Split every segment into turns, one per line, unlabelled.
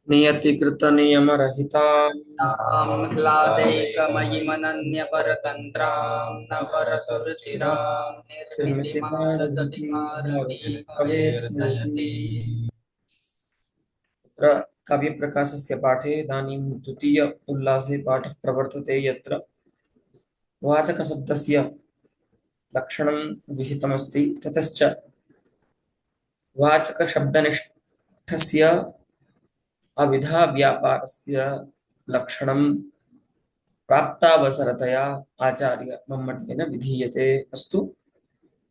नियतिकृत नियम रहिता
आह्लादैकमयिमनन्यपरतन्त्रां नवरसरुचिरां निर्मितिमां ददति भारती कवेर्दयते।
तत्र काव्यप्रकाशस्य पाठे इदानीं द्वितीय उल्लासे पाठः प्रवर्तते यत्र वाचकशब्दस्य लक्षणं विहितमस्ति ततश्च वाचकशब्दनिष्ठस्य अविधाव्यापारस्य लक्षणं प्राप्तावसरतया आचार्य मम्मटेन विधीयते। अस्तु,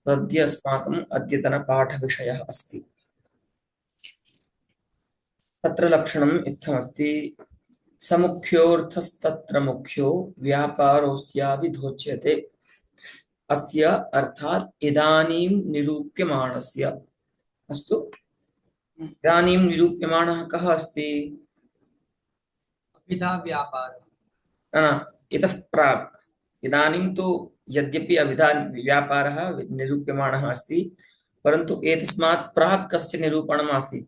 तद्य अस्माकम् अद्यतनपाठविषयः अस्ति। तत्र लक्षणम् इत्थमस्ति। समुख्योऽर्थस्तत्र मुख्यो व्यापारोऽस्याभिधोच्यते। अस्य अर्थात् इदानीं निरूप्यमाणस्य। अस्तु, इदानीं निरूप्यमाणः कः अस्ति?
अभिधा व्यापार
न, इतः प्राक्। इदानीं तु यद्यपि अभिधा व्यापारः निरूप्यमाणः अस्ति, परन्तु एतस्मात् प्राक् कस्य निरूपणम् आसीत्?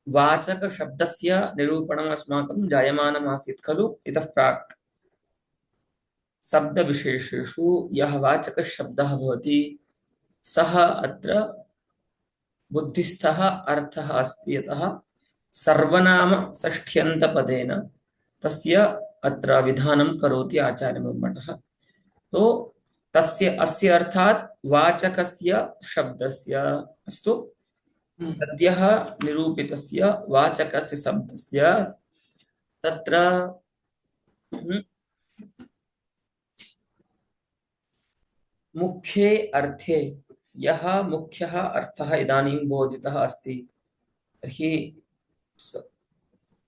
वाचकशब्दस्य निरूपणम् अस्माकं जायमानम् आसीत् खलु इतः प्राक्। शब्दविशेषेषु यः वाचकशब्दः भवति सः अत्र बुद्धिस्थः अर्थः अस्ति। यतः सर्वनाम षष्ठ्यन्तपदेन तस्य अत्र विधानं करोति आचार्यमम्मटः। तो तस्य अस्य अर्थात् वाचकस्य शब्दस्य। अस्तु, सद्यः निरूपितस्य वाचकस्य शब्दस्य तत्र मुख्ये अर्थे यः मुख्यः अर्थः इदानीं बोधितः अस्ति, तर्हि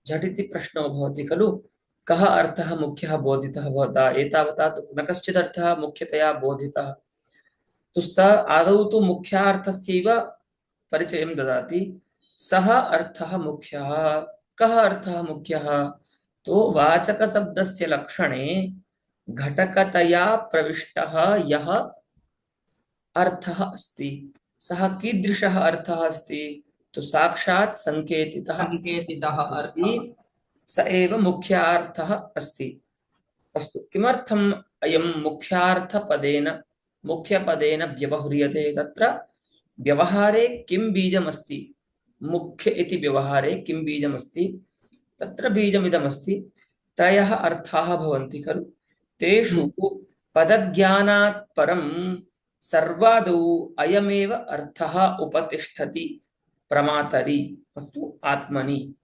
झटिति प्रश्नो भवति खलु, कः अर्थः मुख्यः बोधितः भवता? एतावता तु न कश्चित् अर्थः मुख्यतया बोधितः। तो स आदौ तु मुख्यार्थस्यैव परिचयं ददाति। सः अर्थः मुख्यः। कः अर्थः मुख्यः? तो वाचकशब्दस्य लक्षणे घटकतया प्रविष्टः यः अर्थः अस्ति, सः कीदृशः अर्थः अस्ति? तो साक्षात् संकेतितः
संकेतितः
अस्ति,
अर्थः।
स एव मुख्यार्थः अस्ति। अस्तु, किमर्थम् अयं मुख्यपदेन व्यवह्रियते? तत्र व्यवहारे किं बीजमस्ति? मुख्य इति व्यवहारे किं बीजमस्ति? तत्र बीजमिदमस्ति। त्रयः अर्थाः भवन्ति खलु, तेषु पदज्ञानात् परं सर्वादौ अयमेव अर्थः उपतिष्ठति प्रमातरि। अस्तु, आत्मनि।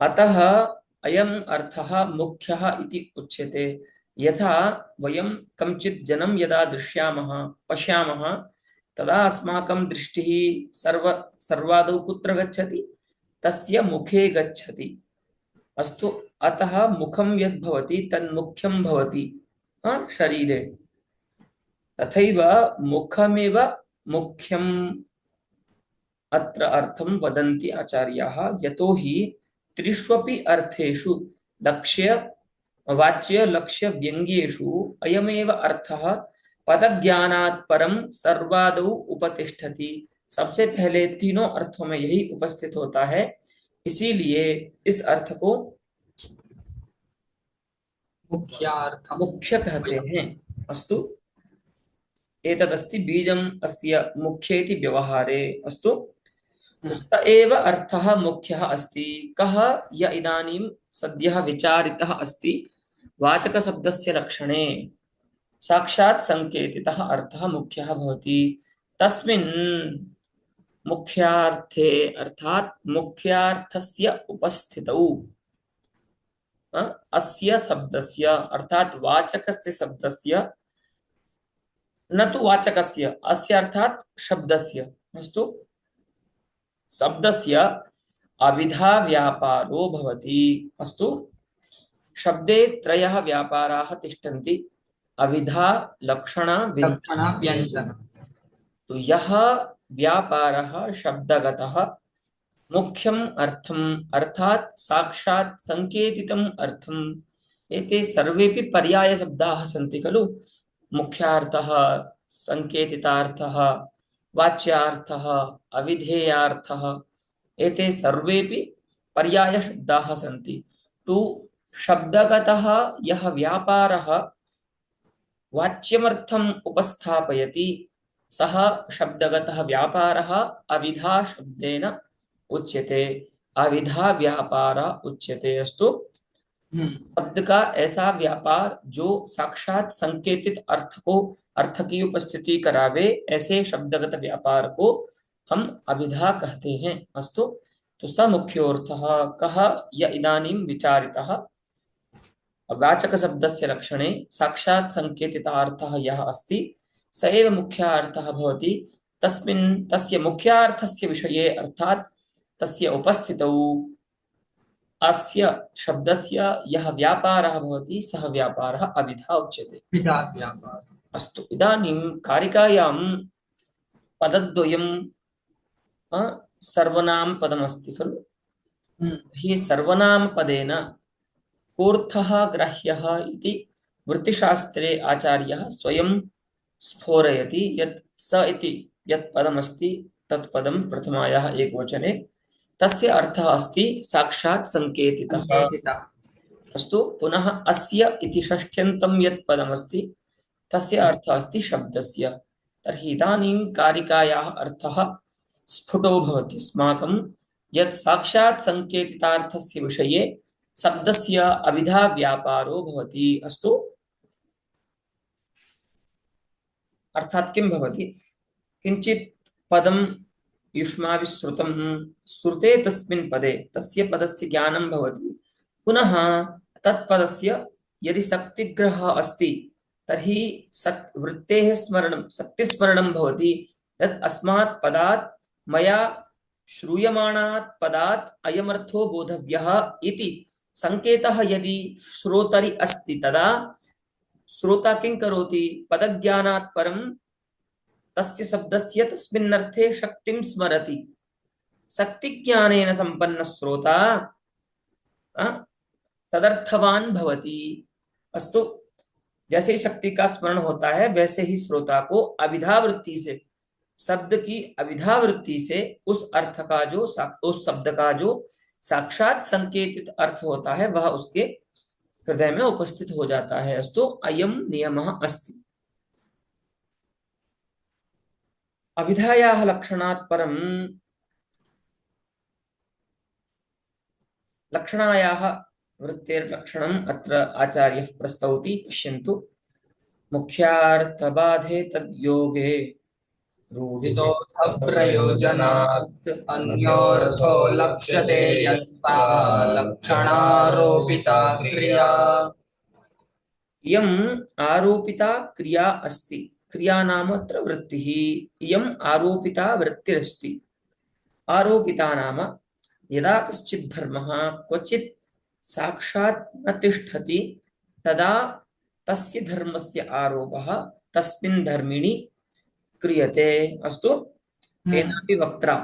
अतः अयम् अर्थः मुख्यः इति उच्यते। यथा वयं कञ्चित् जनं यदा पश्यामः तदा अस्माकं दृष्टिः सर्वादौ कुत्र गच्छति? तस्य मुखे गच्छति। अस्तु, अतः मुखं यद् भवति तन्मुख्यं भवति शरीरे। तथैव मुखमेव मुख्यम् अत्र अर्थं वदन्ति आचार्याः। यतो हि त्रिष्वपि अर्थेषु वाच्य लक्ष्य व्यङ्ग्येषु अयमेव अर्थः पदज्ञानात् परं सर्वादौ उपतिष्ठति। सबसे पहले तीनों अर्थों में यही उपस्थित होता है, इसीलिए इस अर्थ को मुख्य कहते हैं। अस्तु, एतदस्ति बीजम् अस्य मुख्ये इति व्यवहारे। अस्तु, स एव अर्थः मुख्यः अस्ति। कः? य इदानीं सद्यः विचारितः अस्ति वाचकशब्दस्य लक्षणे साक्षात् संकेतितः अर्थः मुख्यः भवति। तस्मिन् मुख्यार्थे अर्थात् मुख्यार्थस्य उपस्थितौ अस्य शब्दस्य अर्थात् वाचकस्य शब्दस्य, न तु वाचकस्य, अस्य अर्थात् शब्दस्य। अस्तु, शब्दस्य अविधा व्यापारो भवति। अस्तु, शब्दे त्रयः व्यापाराः तिष्ठन्ति, अविधा, लक्षण,
व्यञ्जन।
तो यः व्यापारः शब्दगतः मुख्यम् अर्थम् अर्थात् साक्षात् संकेतितम् अर्थम्, एते सर्वेपि पर्यायशब्दाः सन्ति खलु। मुख्यार्थः, संकेतितार्थः, वाच्यार्थः, अविधेयार्थः, एते सर्वेपि पर्यायशब्दाः सन्ति। तु शब्दगतः यः व्यापारः वाच्यमर्थम् उपस्थापयति, सः शब्दगतः व्यापारः अविधा शब्देन उच्यते, अविधा व्यापार उच्यते। अस्तु, शब्द का ऐसा व्यापार जो साक्षात संकेतित अर्थ की उपस्थिति करावे, ऐसे शब्दगत व्यापार को हम अभिधा कहते हैं। अस्तु, तो स मुख्योऽर्थः कः य इदानीं विचारितः वाचक शब्दस्य लक्षणे साक्षात् संकेतितार्थः यः अस्ति स एव मुख्यार्थः भवति। तस्मिन् तस्य मुख्यार्थस्य विषये अर्थात् तस्य उपस्थितौ अस्य शब्दस्य यः व्यापारः भवति सः व्यापारः अभिधा उच्यते। अस्तु, इदानीं कारिकायां पदद्वयं सर्वनाम पदमस्ति खलु। हि सर्वनाम पदेन कोऽर्थः ग्राह्यः इति वृत्तिशास्त्रे आचार्यः स्वयं स्फोरयति यत् स इति यत् पदमस्ति तत् पदं प्रथमायाः एकवचने तस्य अर्थः अस्ति साक्षात् संकेतितः। अस्तु, पुनः अस्य इति षष्ठ्यन्तं यत् पदमस्ति तस्य अर्थः अस्ति शब्दस्य। तर्हि इदानीं कारिकायाः अर्थः स्फुटो भवति अस्माकं यत् साक्षात् संकेतितार्थस्य विषये शब्दस्य अभिधा व्यापारो भवति। अस्तु, अर्थात् किं भवति, किञ्चित् पदं युष्माभिः श्रुतं, श्रुते तस्मिन् पदे तस्य पदस्य ज्ञानं भवति, पुनः तत्पदस्य यदि शक्तिग्रहः अस्ति तर्हि वृत्तेः स्मरणं, शक्तिस्मरणं भवति यत् अस्मात् पदात् मया श्रूयमाणात् पदात् अयमर्थो बोधव्यः इति संकेतः यदि श्रोतरि अस्ति तदा श्रोता किं करोति, पदज्ञानात् परं तस्य शब्दस्य तस्मिन्नर्थे शक्तिं स्मरति। शक्तिज्ञानेन संपन्न श्रोता तदर्थवान भवति। अस्तु, जैसे ही शक्ति का स्मरण होता है वैसे ही श्रोता को अभिधावृत्ति से, शब्द की अभिधावृत्ति से उस अर्थ का जो, उस शब्द का जो साक्षात संकेतित अर्थ होता है वह उसके हृदय में उपस्थित हो जाता है। अस्तु, अयम नियमः अस्ति। अभिधायाः लक्षणात् परं लक्षणायाः वृत्तेर्लक्षणम् अत्र आचार्यः प्रस्तौति। पश्यन्तु, मुख्यार्थबाधे तद्योगे
प्रयोजनात् अन्योर्थो लक्ष्यते यत्सा लक्षणारोपिता क्रिया।
इयम् आरोपिता क्रिया अस्ति। क्रिया नाम अत्र वृत्तिः। इयम् आरोपिता वृत्तिरस्ति। आरोपिता नाम यदा कश्चित् धर्मः क्वचित् साक्षात् न तिष्ठति तदा तस्य धर्मस्य आरोपः तस्मिन् धर्मिणि क्रियते। अस्तु, केनापि वक्त्रा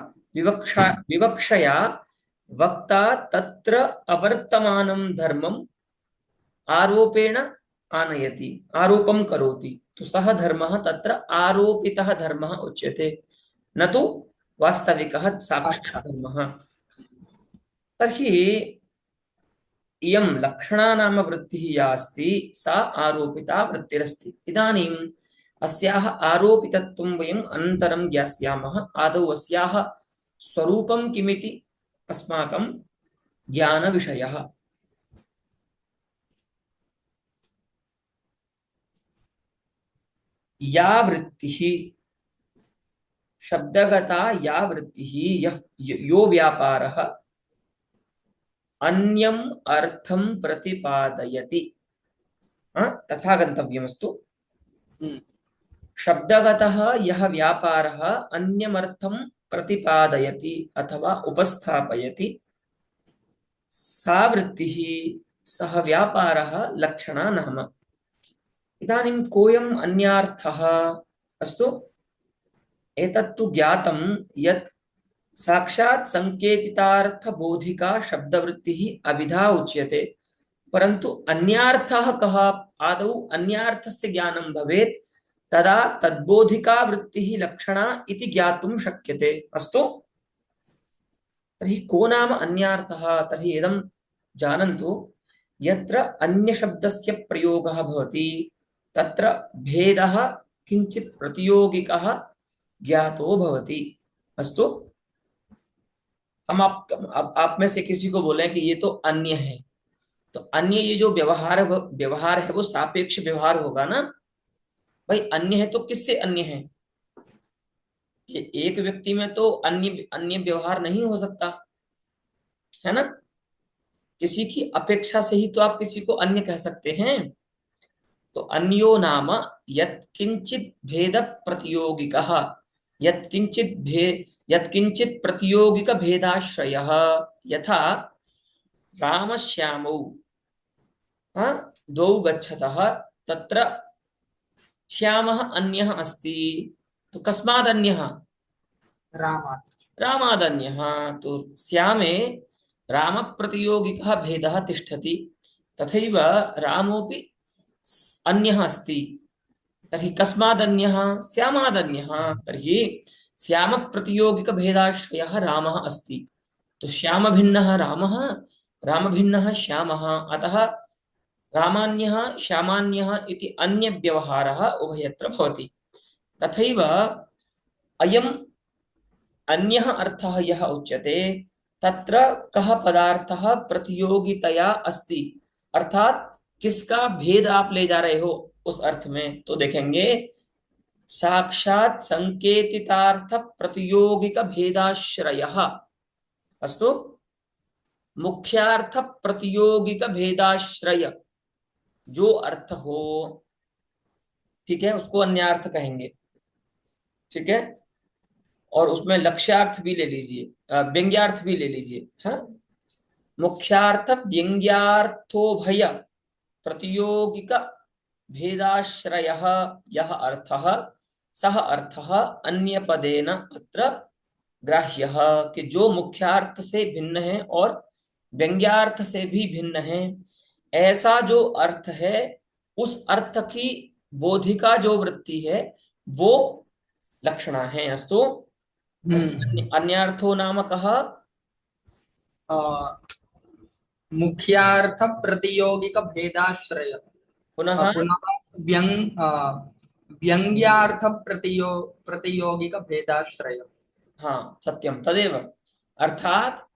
विवक्षया वक्ता तत्र अवर्तमानं धर्मम् आरोपेण आनयति, आरोपं करोति, तो सः धर्मः तत्र आरोपितः धर्मः उच्यते, न तु वास्तविकः साक्षात् धर्मः। तर्हि इयं लक्षणा नाम वृत्तिः या अस्ति सा आरोपिता वृत्तिरस्ति। इदानीम् अस्याः आरोपितत्वं वयम् अनन्तरं ज्ञास्यामः। आदौ अस्याः स्वरूपं किमिति अस्माकं ज्ञानविषयः। या वृत्तिः, शब्दगता या वृत्तिः, यो व्यापारः अन्यम् अर्थं प्रतिपादयति, तथा गन्तव्यमस्तु। शब्दगतः यः व्यापारः अन्यमर्थं प्रतिपादयति अथवा उपस्थापयति, सा वृत्तिः, सः व्यापारः लक्षणा नाम। इदानीं कोऽयम् अन्यार्थः? अस्तु, एतत्तु ज्ञातं यत् साक्षात् संकेतितार्थबोधिका शब्दवृत्तिः अभिधा उच्यते, परन्तु अन्यार्थः कः? आदौ अन्यार्थस्य ज्ञानं भवेत्, तदा तद्बोधिका वृत्तिः लक्षणा इति ज्ञातुं शक्यते। अस्तु, तर्हि को नाम अन्यार्थः? तर्हि इदं जानन्तु, यत्र अन्यशब्दस्य प्रयोगः भवति तत्र भेदः किञ्चित् प्रतियोगिकः ज्ञातो भवति। अस्तु, हम आप में से किसी को बोले कि ये तो अन्य है, तो अन्य ये जो व्यवहार है वो सापेक्ष व्यवहार होगा ना। भाई अन्य है तो किससे अन्य है? ये एक व्यक्ति में तो अन्य अन्य व्यवहार नहीं हो सकता, है ना। किसी की अपेक्षा से ही तो आप किसी को अन्य कह सकते हैं। तो अन्यो नाम यत्किंचित भेद प्रतियोगिकः, यत्किंचित प्रतियोगिक भेदाश्रयः। यथा रामश्यामौ द्वौ गच्छतः, तत्र श्यामः अन्यः अस्ति। तो कस्माद् अन्यः?
रामात्।
रामाद् अन्यः। तो श्यामे रामप्रतियोगिकः भेदः तिष्ठति, तथैव रामोऽपि अन्यः अस्ति। तर्हि कस्माद् अन्यः? श्यामाद् अन्यः। तर्हि श्यामप्रतियोगिकभेदाश्रयः रामः अस्ति। तो श्यामभिन्नः रामः, रामभिन्नः श्यामः, अतः रामान्यः श्यामान्यः इति अन्यव्यवहारः उभयत्र भवति। तथैव अयम् अन्यः अर्थः यः उच्यते तत्र कः पदार्थः प्रतियोगितया अस्ति, अर्थात किसका भेद आप ले जा रहे हो उस अर्थ में। तो देखेंगे साक्षात संकेतितार्थ प्रतियोगिक भेदाश्रयः। अस्तु, मुख्यार्थ प्रतियोगिक भेदाश्रय जो अर्थ हो, ठीक है, उसको अन्यार्थ कहेंगे। ठीक है, और उसमें लक्ष्यार्थ भी ले लीजिए, व्यंग्यार्थ भी ले लीजिए। हाँ, मुख्यार्थ व्यंग्यार्थोभय प्रतियोगिक भेदाश्रयः यः अर्थः सः अर्थः अन्य पदेन अत्र ग्राह्यः, कि जो मुख्यार्थ से भिन्न है और व्यंग्यार्थ से भी भिन्न है, ऐसा जो अर्थ है उस अर्थ की बोधिका जो वृत्ति है वो लक्षणा है। अस्तु, अन्यार्थो नाम कः?
अ, मुख्यार्थ प्रतियोगिक भेदाश्रय।
पुनः
पुनः व्यंग्यार्थ प्रतियोगिक भेदाश्रय।
हाँ, सत्यम तदेव। अर्थात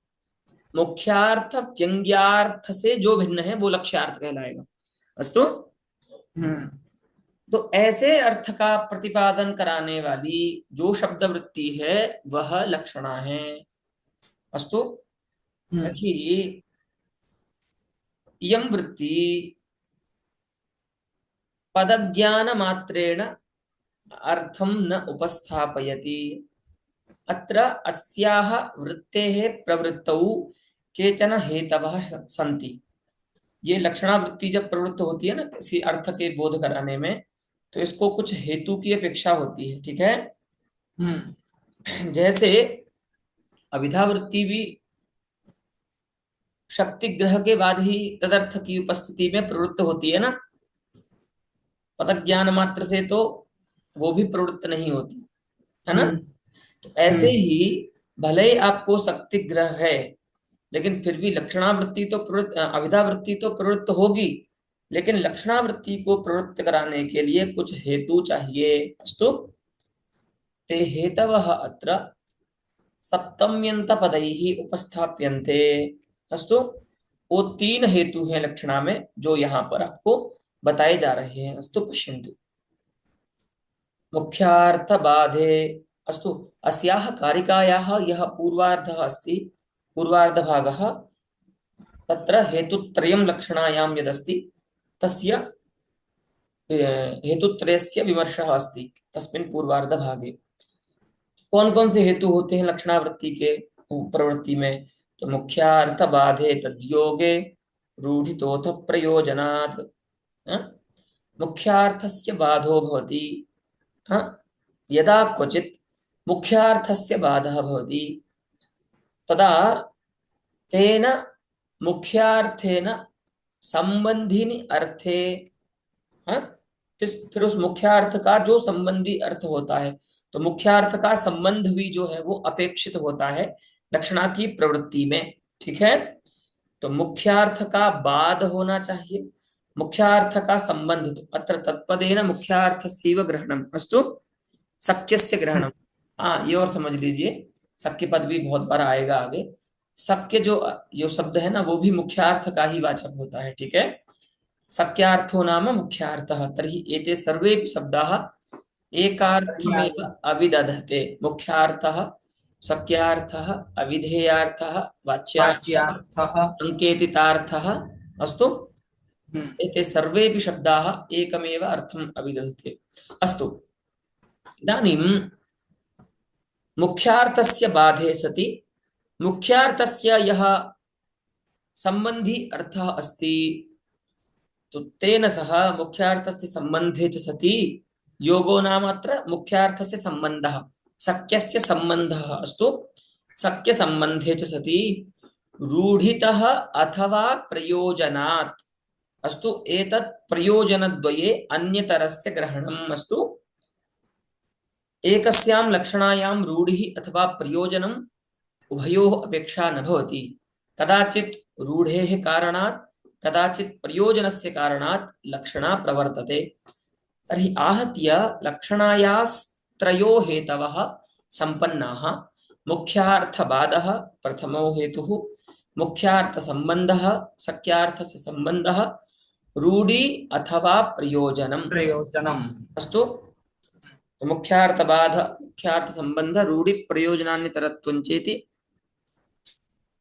मुख्यार्थ व्यंग्यार्थ से जो भिन्न है वो लक्ष्यार्थ कहलाएगा। अस्तु,
हम्म।
तो ऐसे अर्थ का प्रतिपादन कराने वाली जो शब्द वृत्ति है वह लक्षणा है। अस्तु,
हम्म।
तर्हि इयं वृत्ति पदज्ञान मात्रेण अर्थं न उपस्थापयति। अत्र अस्याः वृत्तेः प्रवृत्तौ केचन हेतवः सन्ति। ये लक्षणा वृत्ति जब प्रवृत्त होती है ना किसी अर्थ के बोध कराने में, तो इसको कुछ हेतु की अपेक्षा होती है। ठीक है, जैसे अभिधा वृत्ति भी शक्ति ग्रह के बाद ही तदर्थ की उपस्थिति में प्रवृत्त होती है ना, पदक ज्ञान मात्र से तो वो भी प्रवृत्त नहीं होती, है ना।
हम्म।
तो ऐसे
हम्म।
ही भले ही आपको शक्ति ग्रह है, लेकिन फिर भी लक्षणावृत्ति तो प्रवृत्त, अभिधावृत्ति तो प्रवृत्त होगी, लेकिन लक्षणावृत्ति को प्रवृत्त कराने के लिए कुछ हेतु चाहिए। अस्तु, ते हेतवः अत्र सप्तम्यंत पदैः उपस्थाप्यन्ते। अस्तु, वो तीन हेतु हैं लक्षणा में जो यहाँ पर आपको बताए जा रहे हैं। अस्तु, पश्यन्तु। मुख्यार्थ बाधे, अस्तु, अस्याः कारिकायाः यः पूर्वार्धः अस्ति, पूर्वार्धभागः, तत्र हेतुत्रयं लक्षणायां यदस्ति तस्य हेतुत्रयस्य विमर्शः अस्ति तस्मिन् पूर्वार्धभागे। कौन कौन से हेतु होते हैं लक्षणावृत्ति के प्रवृत्ति में? तो मुख्यार्थ बाधे तद्योगे रूढ़ितोथ प्रयोजनात्, हाँ? मुख्यार्थस्य बाधो भवति, हाँ? यदा क्वचित् मुख्यार्थस्य बाधः भवति तदा तेन मुख्यार्थेन संबंधिनि अर्थे, हाँ? फिर उस मुख्यार्थ का जो संबंधी अर्थ होता है, तो मुख्यार्थ का संबंध भी जो है वो अपेक्षित होता है लक्षणा की प्रवृत्ति में। ठीक है, तो मुख्यार्थ का बाद होना चाहिए, मुख्यार्थ का संबंध। तो अत्र तत्पदेन मुख्यार्थस्यैव ग्रहणम् अस्तु, शक्यस्य ग्रहणम्। हाँ, ये और समझ लीजिए, शक्य पद भी बहुत बार आएगा आगे। शक्य जो जो शब्द है ना, वो भी मुख्यार्थ का ही वाचक होता है। ठीक है, शक्यार्थो नाम मुख्यार्थः, तर्हि एते सर्वेपि शब्दाः एकार्थमेव अविदधते। मुख्यार्थः, शक्यार्थः, अविधेयार्थः, वाच्यार्थः,
वाच्यार्थः।
संकेतितार्थः। अस्तु,
हम्म।
एते सर्वेपि शब्दाः एकमेव अर्थम् अविदधते। अस्तु, इदानीं मुख्यार्थस्य बाधे सति मुख्यार्थस्य यः सम्बन्धी अर्थः अस्ति, तो तेन सह मुख्यार्थस्य सम्बन्धे च सति योगो नाम अत्र मुख्यार्थस्य सम्बन्धः, शक्यस्य सम्बन्धः। अस्तु, शक्य सम्बन्धे च सति रूढितः अथवा प्रयोजनात्। अस्तु, एतत् प्रयोजनद्वये अन्यतरस्य ग्रहणम्। अस्तु, एकस्यां लक्षणायां रूढिः अथवा प्रयोजनम् उभयोः अपेक्षा न भवति। कदाचित् रूढेः कारणात्, कदाचित् प्रयोजनस्य कारणात् लक्षणा प्रवर्तते। तर्हि आहत्य लक्षणायास्त्रयो हेतवः सम्पन्नाः। मुख्यार्थबाधः प्रथमो हेतुः, मुख्यार्थसम्बन्धः, शक्यार्थस्य सम्बन्धः, रूढि अथवा प्रयोजनम्।
प्रयोजनम्।
अस्तु, मुख्यार्थबाध, मुख्यार्थसम्बन्ध, रूढि प्रयोजनान्यतरत्वं चेति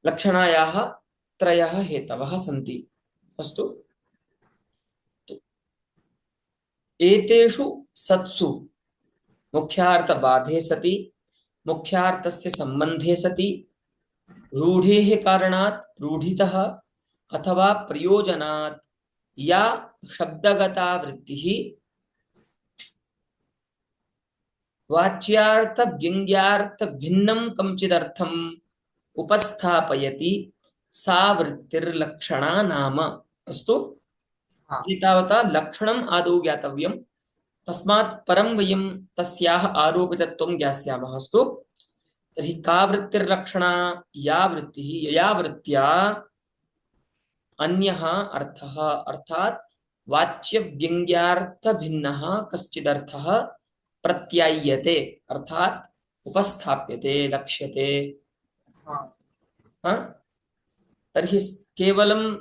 लक्षणायाः त्रयः हेतवः सन्ति। अस्तु, एतेषु सत्सु मुख्यार्थबाधे सति, मुख्यार्थस्य सम्बन्धे सति, रूढेः कारणात्, रूढितः अथवा प्रयोजनात् या शब्दगता वृत्तिः वाच्यार्थ व्यङ्ग्यार्थ भिन्नं कञ्चिदर्थम् उपस्थापयति, सा वृत्तिर्लक्षणा नाम। अस्तु,
हाँ।
एतावता लक्षणम् आदौ ज्ञातव्यम्, तस्मात् परं वयं तस्याः आरोपितत्वं ज्ञास्यामः। अस्तु, तर्हि का वृत्तिर्लक्षणा? या वृत्तिः, यया वृत्त्या अन्यः अर्थः, अर्थात् वाच्यव्यङ्ग्यार्थभिन्नः कश्चिदर्थः प्रत्याय्यते, अर्थात् उपस्थाप्यते, लक्ष्यते।
हाँ।
हाँ? तर्हि केवलं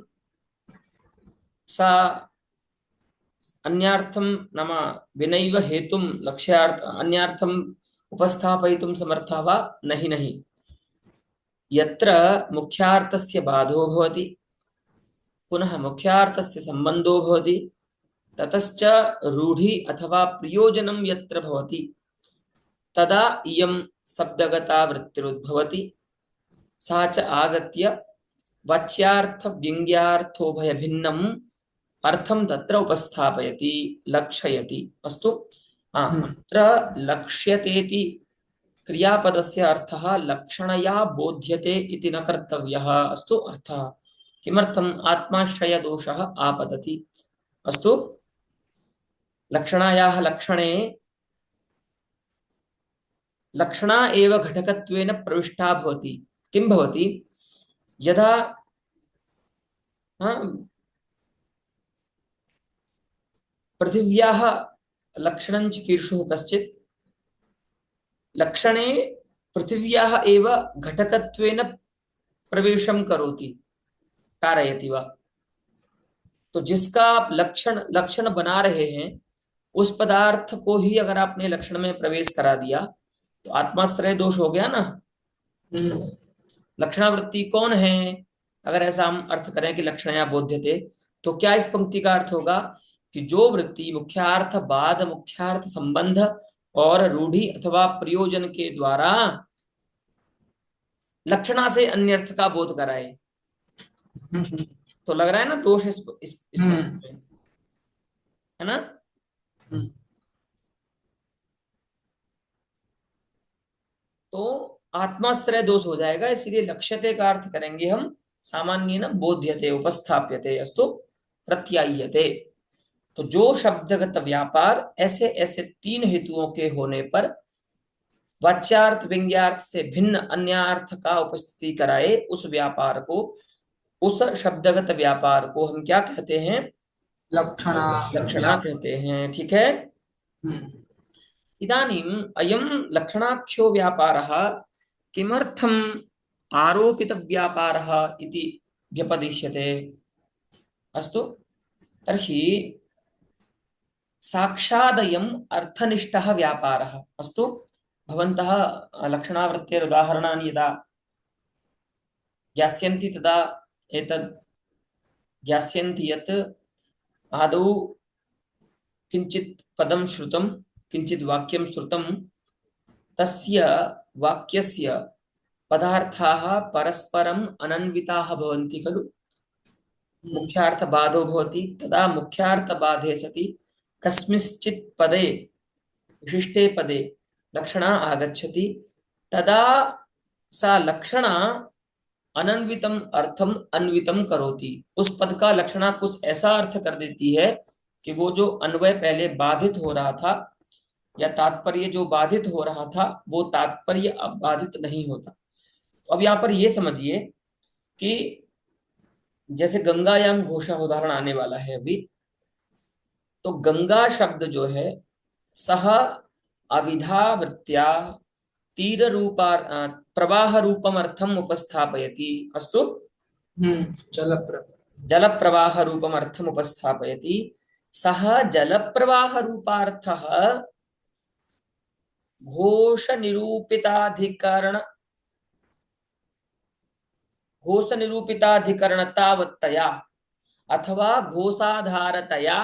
सा अन्यार्थं नाम विनैव हेतुं लक्ष्यार्थ अन्यार्थम् उपस्थापयितुं समर्था वा? नहि नहि। यत्र मुख्यार्थस्य बाधो भवति, पुनः मुख्यार्थस्य सम्बन्धो भवति, ततश्च रूढि अथवा प्रयोजनं यत्र भवति, तदा इयं शब्दगता वृत्तिरुद्भवति। सा च आगत्य वाच्यार्थ व्यङ्ग्यार्थोभयभिन्नम् अर्थं तत्र उपस्थापयति, लक्षयति। अस्तु, अत्र लक्ष्यतेति क्रियापदस्य अर्थः लक्षणया बोध्यते इति न कर्तव्यः। अस्तु, अर्थः किमर्थम्? आत्माश्रयदोषः आपतति। अस्तु, लक्षणायाः लक्षणे लक्षणा एव घटकत्वेन प्रविष्टा भवति। किं भवति? यदा पृथिव्याः लक्षणं चिकीर्षुः कश्चित्, लक्षणे पृथिव्याः एव घटकत्वेन प्रवेशं करोति, कारयति वा? तो जिसका आप लक्षण बना रहे हैं, उस पदार्थ को ही अगर आपने लक्षण में प्रवेश करा दिया, तो आत्माश्रय दोष हो गया ना। लक्षणावृत्ति कौन है? अगर ऐसा हम अर्थ करें कि लक्षणया बोध्यते, तो क्या इस पंक्ति का अर्थ होगा कि जो वृत्ति मुख्यार्थ बाद, मुख्यार्थ संबंध और रूढ़ि अथवा प्रयोजन के द्वारा लक्षणा से अन्य अर्थ का बोध कराए, तो लग रहा है ना दोष इस पंक्ति में, है ना? तो आत्माश्रय दोष हो जाएगा, इसीलिए लक्ष्यते का अर्थ करेंगे हम सामान्य न बोध्यते, उपस्थाप्यते। अस्तु, प्रत्याय्यते। तो जो शब्दगत व्यापार ऐसे ऐसे तीन हेतुओं के होने पर वाच्यार्थ व्यंग्यार्थ से भिन्न अन्यार्थ का उपस्थिति कराए, उस व्यापार को, उस शब्दगत व्यापार को हम क्या कहते हैं?
लक्षणा
लक्षणा
व्याप
कहते हैं। ठीक है।
हम्म
इदानीम् अयं लक्षणाख्यो व्यापारः किमर्थम् आरोपितव्यापारः इति व्यपदिश्यते। अस्तु, तर्हि साक्षादयम् अर्थनिष्ठः व्यापारः। अस्तु, भवन्तः लक्षणावृत्तेरुदाहरणानि यदा ज्ञास्यन्ति तदा एतद् ज्ञास्यन्ति यत् आदौ किञ्चित् पदं श्रुतं, किञ्चित् वाक्यं श्रुतं, तस्य वाक्यस्य पदार्थाः परस्परम् अनन्विताः भवन्ति खलु। मुख्यार्थबाधो भवति, तदा मुख्यार्थबाधे सति कस्मिंश्चित् पदे, विशिष्टे पदे लक्षणा आगच्छति, तदा सा लक्षणा अनन्वितम अर्थम अन्वितम करोति। उस पद का लक्षणा कुछ ऐसा अर्थ कर देती है कि वो जो अन्वय पहले बाधित हो रहा था या तात्पर्य जो बाधित हो रहा था, वो तात्पर्य अब बाधित नहीं होता। तो अब यहाँ पर ये समझिए कि जैसे गंगायाम घोषा उदाहरण आने वाला है अभी, तो गंगा शब्द जो है सह अविधावृत्त्या तीर रूपा प्रवाह रूपम अर्थम उपस्थापयति। अस्तु,
जल
जल प्रवाह रूपम अर्थम उपस्थापयति। सह जल प्रवाह रूपार्थः घोष निरूपिताधिकरण घोष निरूपिताधिकरणतावत्तया अथवा घोषाधारतया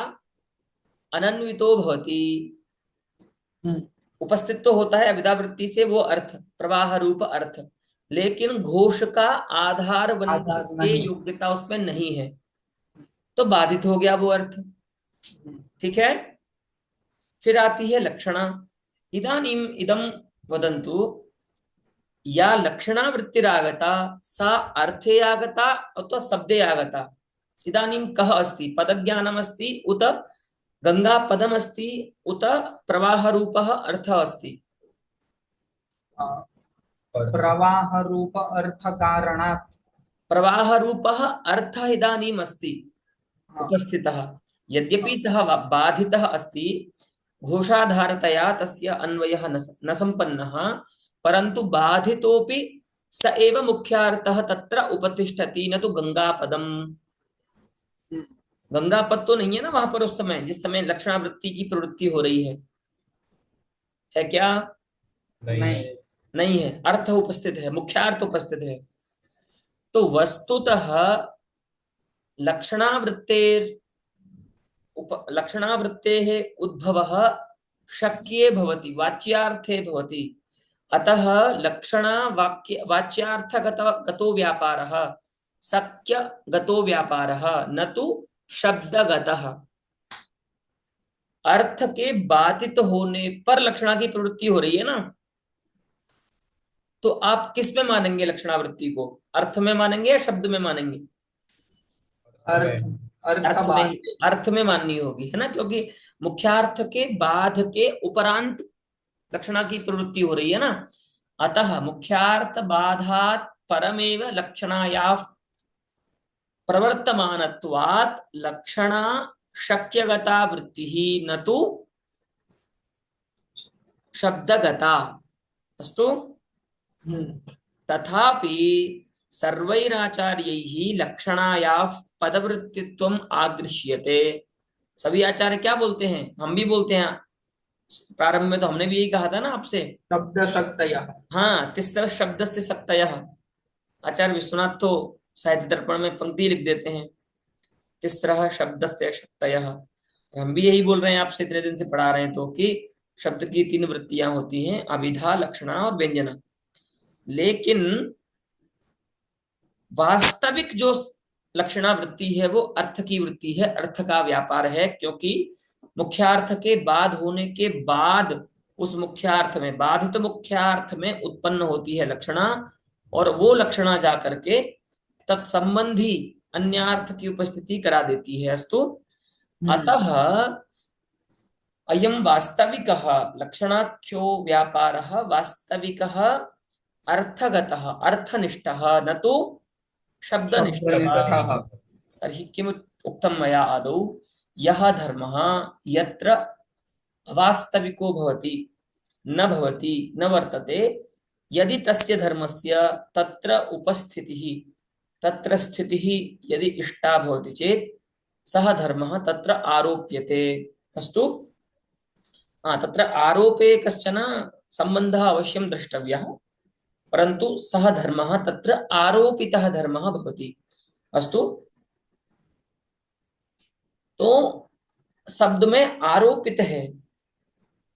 अनन्वितो भवति। उपस्थित तो होता है अविदावृत्ति से वो अर्थ, प्रवाह रूप अर्थ, लेकिन घोष का आधार बनने
आधार
की
नहीं
योग्यता उसमें नहीं है, तो बाधित हो गया वो अर्थ। ठीक है। फिर आती है लक्षणा। इदानीम इदम वदन्तु, या लक्षणावृत्तिरागता सा अर्थे आगता अथवा शब्दे आगता। इदानीं कः अस्ति? पदज्ञानमस्ति उत गंगा पदमस्ति उत प्रवाह रूपः अर्थः अस्ति?
प्रवाह रूप अर्थ कारणात्
प्रवाह रूपः अर्थः इदानीम् अस्ति उपस्थितः, यद्यपि सः बाधितः अस्ति, घोषाधारतया तस्य अन्वयः न संपन्नः, परन्तु बाधितोपि स एव मुख्यार्थः तत्र उपतिष्ठति, न तो गंगापदम। गंगापद तो नहीं है ना वहां पर उस समय, जिस समय लक्षणावृत्ति की प्रवृत्ति हो रही है क्या?
नहीं
नहीं है, अर्थ उपस्थित है, मुख्यार्थ उपस्थित है। तो वस्तुतः लक्षणावृत्तेर लक्षणावृत्तेः उद्भवः शक्ये भवति, वाच्यार्थे भवति। अतः लक्षणा वाक्य वाच्यार्थगत गतो व्यापारः शक्य गतो व्यापारः न तो शब्दगतः। अर्थ के बाधित होने पर लक्षणा की प्रवृत्ति हो रही है ना, तो आप किस में मानेंगे लक्षणावृत्ति को? अर्थ में मानेंगे या शब्द में मानेंगे?
अर्थ
अर्थ में माननी होगी, है ना, क्योंकि मुख्यार्थ के बाध के उपरांत लक्षणा की प्रवृत्ति हो रही है ना। अतः मुख्यार्थ बाधात परमेव लक्षणाया प्रवर्तमानत्वात् लक्षणा शक्यगता वृत्ति ही न तो शब्दगता। अस्तु, तथापि सर्वैराचार्यैः लक्षणायाः पदवृत्तित्वम् आगृह्यते। सभी आचार्य क्या बोलते हैं? हम भी बोलते हैं, प्रारंभ में तो हमने भी यही कहा था ना आपसे,
शब्द शक्तयः।
हाँ, तिस्र शब्द से शक्तयः। आचार्य विश्वनाथ तो साहित्य दर्पण में पंक्ति लिख देते हैं, तिस्रः शब्द से शक्तयः। हम भी यही बोल रहे हैं, आपसे इतने दिन से पढ़ा रहे हैं तो, कि शब्द की तीन वृत्तियां होती हैं, अभिधा, लक्षणा और व्यंजना। लेकिन वास्तविक जो लक्षणा वृत्ति है वो अर्थ की वृत्ति है, अर्थ का व्यापार है, क्योंकि मुख्यार्थ के बाद होने के बाद उस मुख्यार्थ में, बाधित मुख्यार्थ में उत्पन्न होती है लक्षणा, और वो लक्षणा जा करके तत्संबंधी अन्यार्थ की उपस्थिति करा देती है। अस्तु, अतः अयं वास्तविकः लक्षणाख्यो व्यापारः वास्तविकः अर्थगतः अर्थनिष्ठः न तु शब्दनिष्ठः।
शब्दनिष्ठः।
तर्हि किम् उक्तं मया आदौ, यः धर्मः यत्र अवास्तविको भवति, न भवति, न वर्तते, यदि तस्य धर्मस्य तत्र उपस्थितिः, तत्र स्थितिः यदि इष्टा भवति चेत् सः धर्मः तत्र आरोप्यते। अस्तु, तत्र आरोपे कश्चन सम्बन्धः अवश्यं द्रष्टव्यः, परन्तु सः धर्मः तत्र आरोपितः धर्मः भवति। अस्तु, तो शब्द में आरोपित है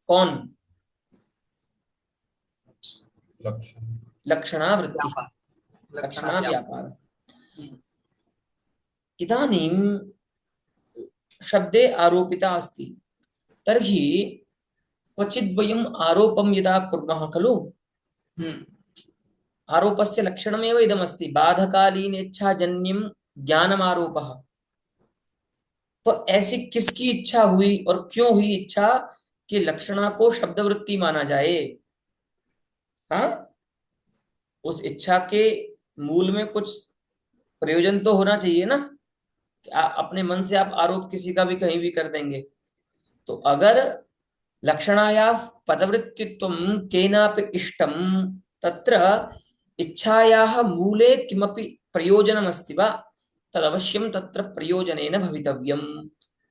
कौन?
लक्षण
लक्षणावृत्ति,
व्यापार
लक्षणा व्यापार।
हम्म,
इदानीं शब्दे आरोपिता अस्ति, तर्हि क्वचित् वयम् आरोपं यदा कुर्मः खलु,
हम्म,
आरोपस्य लक्षणमेव इदमस्ति, बाधकालीनेच्छाजन्यं ज्ञानमारोपः। तो ऐसी किसकी इच्छा हुई और क्यों हुई इच्छा कि लक्षणा को शब्दवृत्ति माना जाए? हाँ, उस इच्छा के मूल में कुछ प्रयोजन तो होना चाहिए ना, कि अपने मन से आप आरोप किसी का भी कहीं भी कर देंगे। तो अगर लक्षणाया पदवृत्तित्वं केनापि इष्टं, तत्र इच्छायाः मूले किमपि प्रयोजनमस्ति वा, तदवश्यं तत्र प्रयोजनेन भवितव्यम्।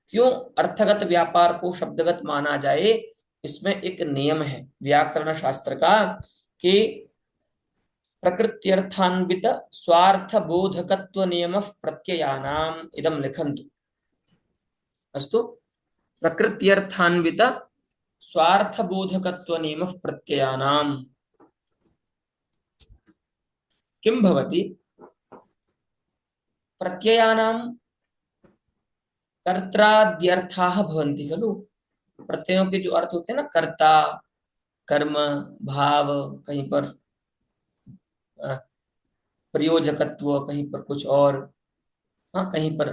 क्यों अर्थगत व्यापार को शब्दगत माना जाए, इसमें एक नियम है व्याकरण शास्त्र का कि प्रकृत्यर्थान्वित स्वार्थ बोधकत्व नियमः प्रत्ययानाम् इदं लिखन्तु। अस्तु, प्रकृत्यर्थान्वित स्वार्थ बोधकत्व नियमः प्रत्ययानाम् किं भवति? प्रत्ययानां कर्त्राद्यर्थाः भवन्ति खलु। प्रत्ययों के जो अर्थ होते हैं ना, कर्ता, कर्म, भाव, कहीं पर प्रयोजकत्व, कहीं पर कुछ और, हाँ कहीं पर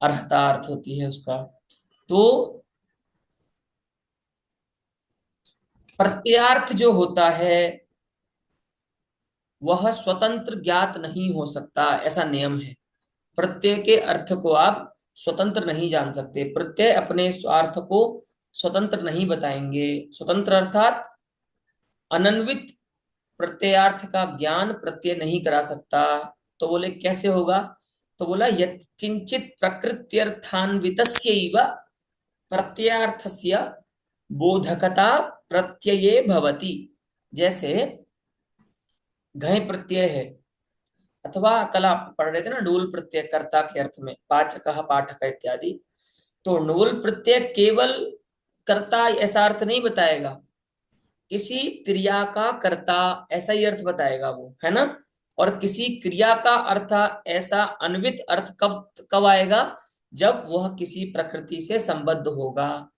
अर्हता अर्थ होती है उसका। तो प्रत्यार्थ जो होता है वह स्वतंत्र ज्ञात नहीं हो सकता, ऐसा नियम है। प्रत्यय के अर्थ को आप स्वतंत्र नहीं जान सकते, प्रत्यय अपने स्वार्थ को स्वतंत्र नहीं बताएंगे। स्वतंत्र अर्थात अनन्वित प्रत्ययार्थ का ज्ञान प्रत्यय नहीं करा सकता। तो बोले कैसे होगा? तो बोला यत्किंचित प्रकृत्यर्थान्वितस्यैव प्रत्ययार्थस्य बोधकता प्रत्यये भवति। जैसे घय प्रत्यय है, अथवा कल आप पढ़ रहे थे ना डूल प्रत्यय कर्ता के अर्थ में, पाचकः पाठक इत्यादि। तो डूल प्रत्यय केवल कर्ता ऐसा अर्थ नहीं बताएगा, किसी क्रिया का कर्ता ऐसा ही अर्थ बताएगा वो, है ना। और किसी क्रिया का अर्थ ऐसा अन्वित अर्थ कब कब आएगा? जब वह किसी प्रकृति से संबद्ध होगा।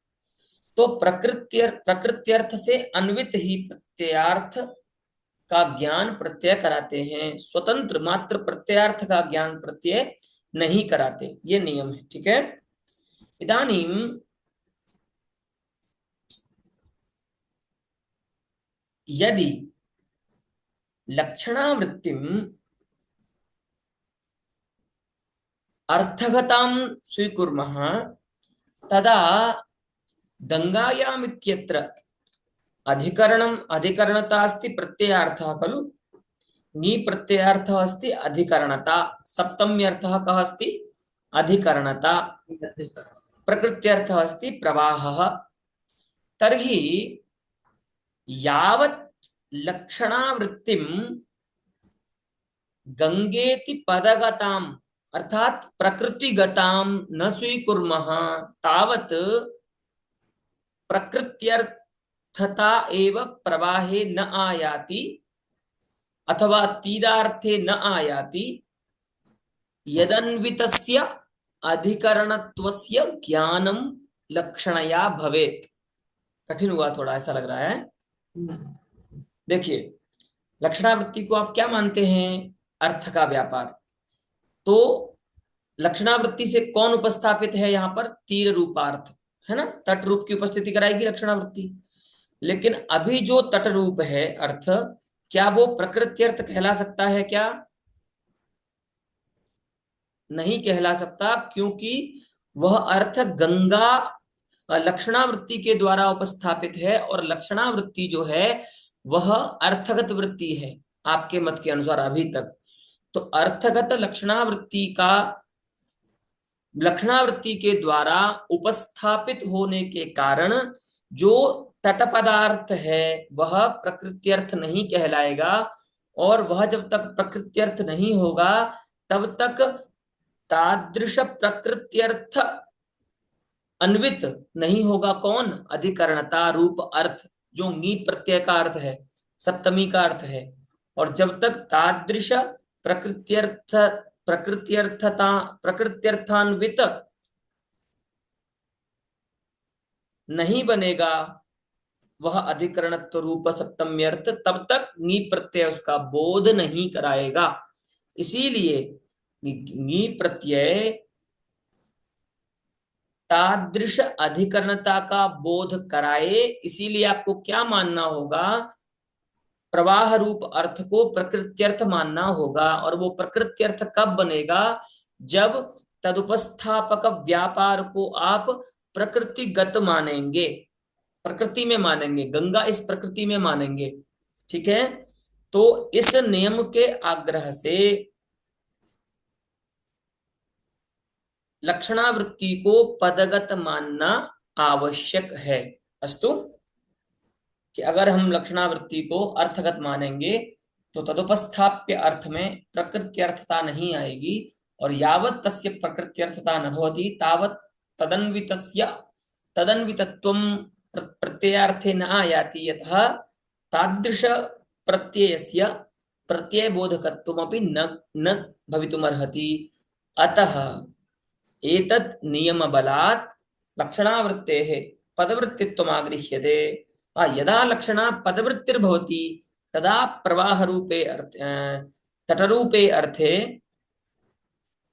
तो प्रकृत्यर्थ से अन्वित ही प्रत्ययार्थ का ज्ञान प्रत्यय कराते हैं, स्वतंत्र मात्र प्रत्ययार्थ का ज्ञान प्रत्यय नहीं कराते। ये नियम है, ठीक है। इदानीं यदि लक्षणावृत्तिम अर्थगतां स्वीकुर्मः तदा गंगायामित्यत्र अधिकरणम अधिकरणता अस्ति प्रत्ययार्थः खलु। नी प्रत्ययार्थः अस्ति अधिकरणता, सप्तम्यर्थः कः अस्ति? अधिकरणता। प्रकृत्यर्थः अस्ति प्रवाहः। तर्हि यावत् लक्षणावृत्तिं गंगेति पदगताम् अर्थात प्रकृतिगतां न स्वीकुर्मः तावत् प्रकृत्यर्थता एव प्रवाहे न आयाति अथवा तीरार्थे न आयाति यदन्वितस्य अधिकरणत्वस्य ज्ञानम लक्षणया भवेत्। कठिन हुआ थोड़ा, ऐसा लग रहा है। देखिए, लक्षणावृत्ति को आप क्या मानते हैं? अर्थ का व्यापार। तो लक्षणावृत्ति से कौन उपस्थापित है यहाँ पर? तीर रूपार्थ, है ना, तट रूप की उपस्थिति कराएगी लक्षणावृत्ति। लेकिन अभी जो तट रूप है अर्थ, क्या वो प्रकृत्यर्थ कहला सकता है क्या? नहीं कहला सकता, क्योंकि वह अर्थ गंगा लक्षणावृत्ति के द्वारा उपस्थापित है, और लक्षणावृत्ति जो है वह अर्थगत वृत्ति है आपके मत के अनुसार अभी तक। तो अर्थगत लक्षणावृत्ति का लक्षणावृत्ति के द्वारा उपस्थापित होने के कारण जो तट पदार्थ है वह प्रकृत्यर्थ नहीं कहलाएगा, और वह जब तक प्रकृत्यर्थ नहीं होगा तब तक तादृश प्रकृत्यर्थ अन्वित नहीं होगा। कौन? अधिकरणता रूप अर्थ, जो नी प्रत्यय का अर्थ है, सप्तमी का अर्थ है। और जब तक तादृश प्रकृत्यर्थ प्रकृत्यर्थता प्रकृत्यर्थान्वित नहीं बनेगा वह अधिकरणत्व रूप सप्तम्यर्थ, तब तक नी प्रत्यय उसका बोध नहीं कराएगा। इसीलिए नी प्रत्यय तादृश अधिकरणता का बोध कराए, इसीलिए आपको क्या मानना होगा? प्रवाह रूप अर्थ को प्रकृत्यर्थ मानना होगा। और वो प्रकृत्यर्थ कब बनेगा? जब तदुपस्थापक व्यापार को आप प्रकृतिगत मानेंगे, प्रकृति में मानेंगे, गंगा इस प्रकृति में मानेंगे। ठीक है, तो इस नियम के आग्रह से लक्षणावृत्ति को पदगत मानना आवश्यक है। अस्तु, कि अगर हम लक्षणावृत्ति को अर्थगत मानेंगे तो तदुपस्थाप्य अर्थ में प्रकृत्यर्थता नहीं आएगी, और यावत् तस्य प्रकृत्यर्थता न भवति तावत् तदन्वितस्य तदन्वितत्वं प्रत्ययार्थे न आयाति, यतः तादृश प्रत्ययस्य प्रत्ययबोधकत्वमपि न भवितुमर्हति। अतः एतत् नियमबलात् लक्षणावृत्तेः पदवृत्तित्वमागृह्यते। यदा लक्षणा पदवृत्तिर्भवति तदा प्रवाहरूपे तटरूपे अर्थे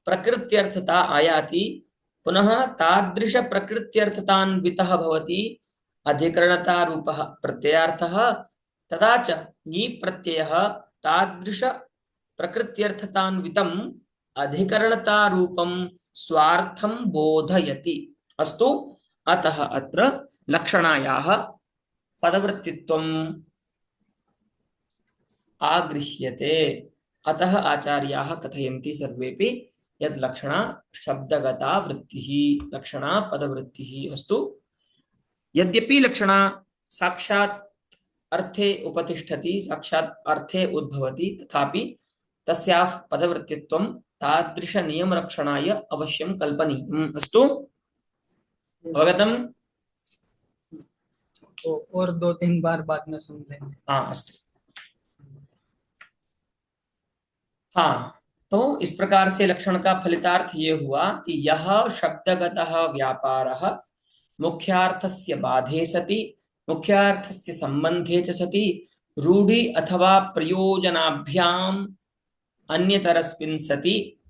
प्रकृत्यर्थता आयाति, पुनः तादृश प्रकृत्यर्थतान्वितः भवति अधिकरणता रूपः प्रत्ययार्थः, तदा च नी प्रत्ययः तादृश प्रकृत्यर्थतान्वितम् अधिकरणता रूपं स्वार्थं बोधयति। अस्तु, अतः अत्र लक्षणायाः पदवृत्तित्वम् आगृह्यते। अतः आचार्याः कथयन्ति सर्वेपि यद् लक्षणा शब्दगता वृत्तिः, लक्षणा पदवृत्तिः। अस्तु, यद्यपि लक्षणा साक्षात् अर्थे उपतिष्ठति, साक्षात् अर्थे उद्भवति, तथापि तस्याः पदवृत्तित्वं तादृश नियम रक्षणाय अवश्यं कल्पनीयम्। अस्तु, अवगतम्?
तो और 2-3 बार बाद में सुन लेंगे।
हाँ, अस्तु। हाँ, तो इस प्रकार से लक्षण का फलितार्थ ये हुआ कि यह शब्दगतः व्यापारः मुख्यार्थस्य बाधे सति, मुख्यार्थस्य संबंधे च सति, रूढ़ि अथवा प्रयोजनाभ्याम अन्यतरस्मिन् सति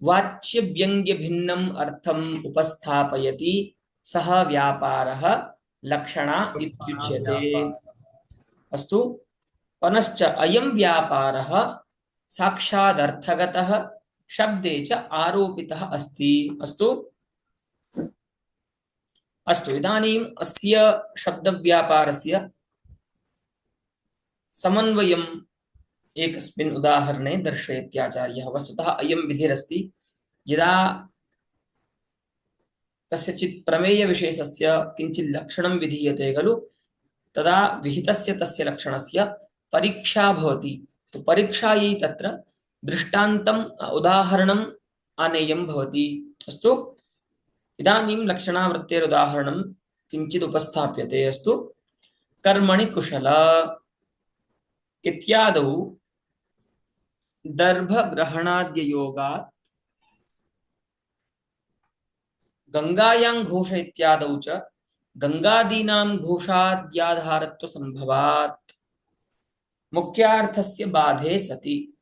वाच्य व्यंग्य भिन्नम अर्थम उपस्थापयति, सह व्यापारः लक्षणा इत्युच्यते। अस्तु, पुनश्च अयं व्यापारः साक्षादर्थगतः शब्दे च आरोपितः अस्ति। अस्तु, अस्तु, इदानीम् अस्य शब्दव्यापारस्य समन्वयम् एकस्मिन् उदाहरणे दर्शयत्याचार्यः। वस्तुतः अयं विधिरस्ति, यदा कस्यचित् प्रमेयविशेषस्य किञ्चित् लक्षणं विधीयते खलु, तदा विहितस्य तस्य लक्षणस्य परीक्षा भवति। तो परीक्षायै तत्र दृष्टान्तम् उदाहरणम् आनेयं भवति। अस्तु, इदानीं लक्षणावृत्तेरुदाहरणं किञ्चित् उपस्थाप्यते। अस्तु, कर्मणि कुशल इत्यादौ दर्भग्रहणाद्ययोगात् गंगायां घोष इत्यादौ च गंगादीनां घोषाद्याधारत्व संभवात् मुख्यार्थस्य बाधे सति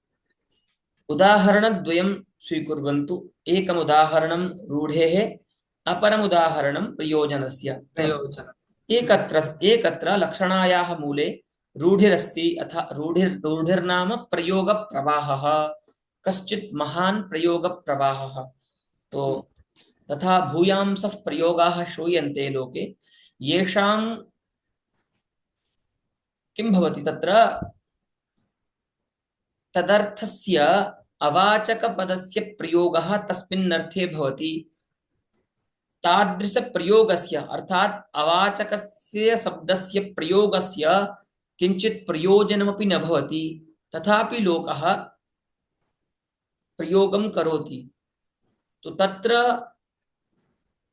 उदाहरणद्वयं स्वीकुर्वन्तु। एकम् उदाहरणं रूढेः, अपरम् उदाहरणं प्रयोजनस्य।
प्रयोजन।
एकत्र एकत्र लक्षणायाः मूले रूढिरस्ति, अथ रूढिर्नाम प्रयोगप्रवाहः, कश्चित् महान् प्रयोगप्रवाहः। तो तथा भूयांसः प्रयोगाः श्रूयन्ते लोके, येषां किं भवति तत्र तदर्थस्य अवाचकपदस्य प्रयोगः तस्मिन्नर्थे भवति। तादृशप्रयोगस्य अर्थात् अवाचकस्य शब्दस्य प्रयोगस्य किञ्चित् प्रयोजनमपि न भवति, तथापि लोकः प्रयोगं करोति। तो तत्र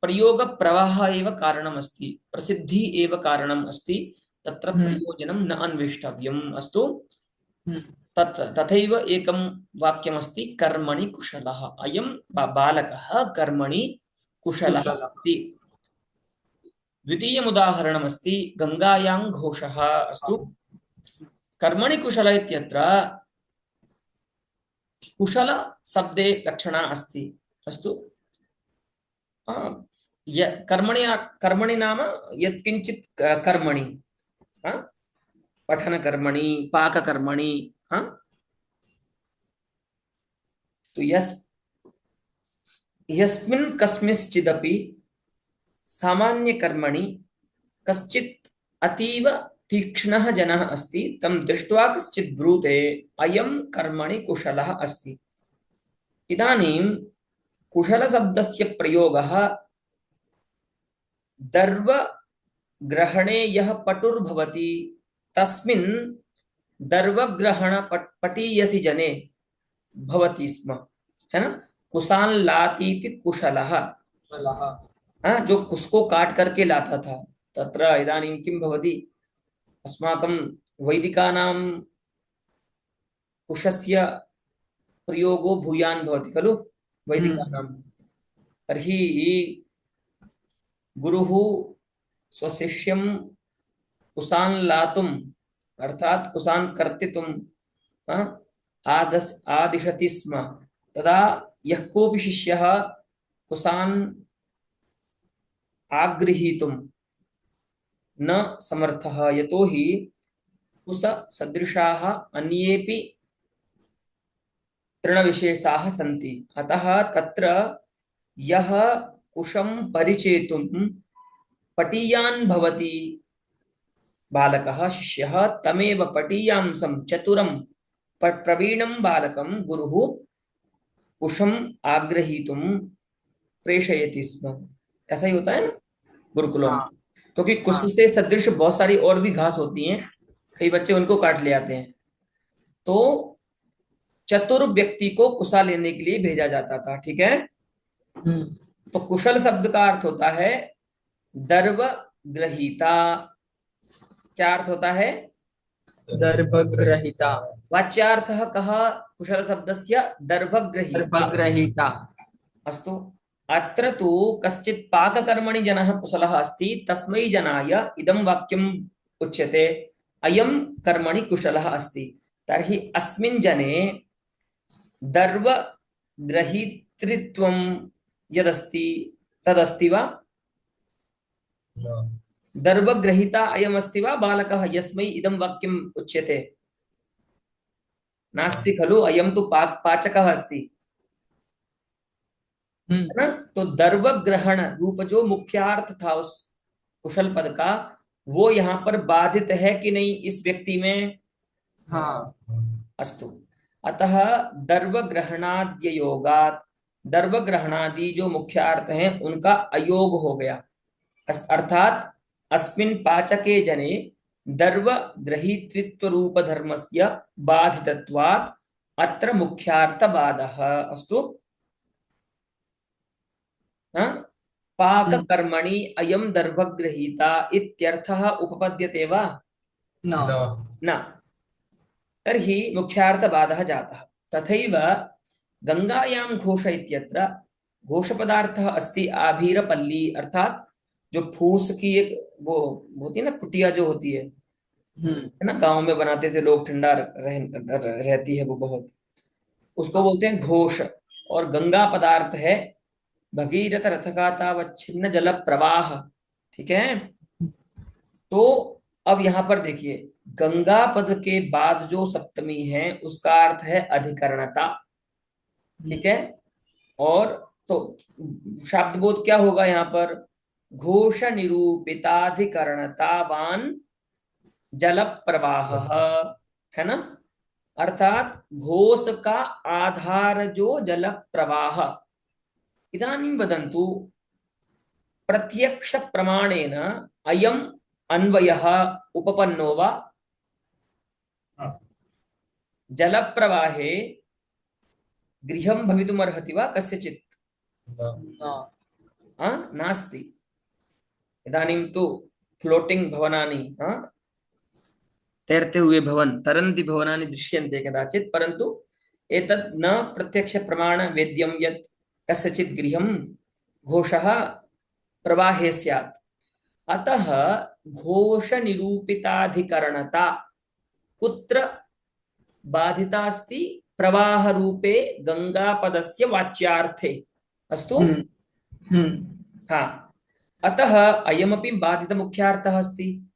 प्रयोगप्रवाहः एव कारणमस्ति, प्रसिद्धि एव कारणम् अस्ति, तत्र प्रयोजनं न अन्वेष्टव्यम्। अस्तु, तथैव एकं वाक्यमस्ति, कर्मणि कुशलः। अयं बालकः कर्मणि कुशलः अस्ति। द्वितीयम् उदाहरणमस्ति, गङ्गायां घोषः। अस्तु, कर्मणि कुशल इत्यत्र कुशल शब्दे लक्षणा अस्ति। अस्तु, कर्मणि कर्मणि नाम यत्किञ्चित् कर्मणि, पठनकर्मणि, पाककर्मणि, तो यस्मिन् कस्मिंश्चिदपि सामान्यकर्मणि कश्चित् अतीव तीक्ष्णः जनः अस्ति, तं दृष्ट्वा कश्चित् ब्रूते अयं कर्मणि कुशलः अस्ति। इदानीं कुशलशब्दस्य प्रयोगः दर्वग्रहणे यः पटुर्भवति तस्मिन् दर्वग्रहणपटीयसि जने भवति स्म, है ना। कुशान लातीति कुशलः, जो कुसको काट करके लाता था। तत्र इदानीं किं भवति, अस्माकं वैदिकानां कुशस्य प्रयोगो भूयान् भवति खलु वैदिकानां। तर्हि गुरुः स्वशिष्यं कुशान् लातुम् अर्थात् कुशान् कर्तितुं आदिशति स्म। तदा यः कोऽपि शिष्यः कुशान् आगृहीतुं न समर्थः, यतोहि कुशसदृशाः अन्येपि तृणविशेषाः सन्ति। अतः तत्र यः कुशं परिचेतुं पटीयान् भवति बालकः, शिष्यः, तमेव पटीयांसं चतुरं प्रवीणं बालकं गुरुः कुशं आग्रहीतुं प्रेषयति स्म। ऐसा ही होता है ना गुरुकुलों में, क्योंकि कुश से सदृश बहुत सारी और भी घास होती हैं, कई बच्चे उनको काट ले आते हैं। तो चतुर व्यक्ति को कुशा लेने के लिए भेजा जाता था, ठीक है। तो कुशल शब्द का अर्थ होता है दर्वग्रहीता। क्या अर्थ होता है?
दर्भग्रहीता।
वाच्यार्थः कः कुशल शब्दस्य? दर्भग्रहीता। अस्तु, अत्र तु कश्चित् पाककर्मणि जनः कुशलः अस्ति, तस्मै जनाय इदं वाक्यम् उच्यते, अयं कर्मणि कुशलः अस्ति। तर्हि अस्मिन् जने दर्वग्रहीतृत्वं यदस्ति तदस्ति वा? दर्वग्रहीता अयमस्ति वा बालकः यस्मै इदं वाक्यम् उच्यते? नास्ति खलु, अयं तु पाचकः अस्ति, है ना। तो दर्वग्रहण रूप जो मुख्यार्थ था उस कुशल पद का, वो यहाँ पर बाधित है कि नहीं इस व्यक्ति में?
हाँ।
अस्तु, अतः दर्वग्रहणाद्ययोगात्, दर्वग्रहणादि जो मुख्यार्थ हैं उनका अयोग हो गया। अर्थात अस्मिन् पाचके जने दर्वग्रहीतृत्व रूप धर्मस्य बाधितत्वात् अत्र मुख्यार्थबाधः। अस्तु, पाककर्मणि अयं दर्भगृहीता इत्यर्थः उपपद्यते वा? न। तर्हि मुख्यार्थबाधः जातः। तथैव गंगायां घोष इत्यत्र घोषपदार्थः अस्ति आभीरपल्ली, अर्थात जो फूस की एक वो होती है ना, कुटिया जो होती है ना, गांव में बनाते थे लोग, ठंडा रहती है वो बहुत। उसको बोलते हैं घोष। और गंगा पदार्थ है भगीरथ रथ का तावच्छिन्न जल प्रवाह। ठीक है। तो अब यहां पर देखिए, गंगा पद के बाद जो सप्तमी है उसका अर्थ है अधिकरणता। ठीक है। और तो शब्द बोध क्या होगा यहाँ पर? घोष निरूपिताधिकरणतावान जल प्रवाह, है ना। अर्थात घोष का आधार जो जल प्रवाह। इदानीं वदन्तु, प्रत्यक्ष प्रमाणेन अयम् अन्वयः उपपन्नो वा? जल प्रवाहे गृहं भवितुमर्हति वा कस्यचित्?
न।
नास्ति। इदानीं तु फ्लोटिंग भवनानि, तैरते हुए भवन, तरन्ति भवनानि दृश्यन्ते कदाचित्, परन्तु एतत् न प्रत्यक्ष प्रमाण वेद्यं यत् कस्यचित् गृहं घोषः प्रवाहे स्यात्। अतः घोष निरूपिताधिकरणता कुत्र बाधिता अस्ति? प्रवाह रूपे गंगापदस्य वाच्यार्थे। अस्तु।
हम्म। हम्म।
हाँ। अतः अयमपि बाधित मुख्यार्थः अस्ति।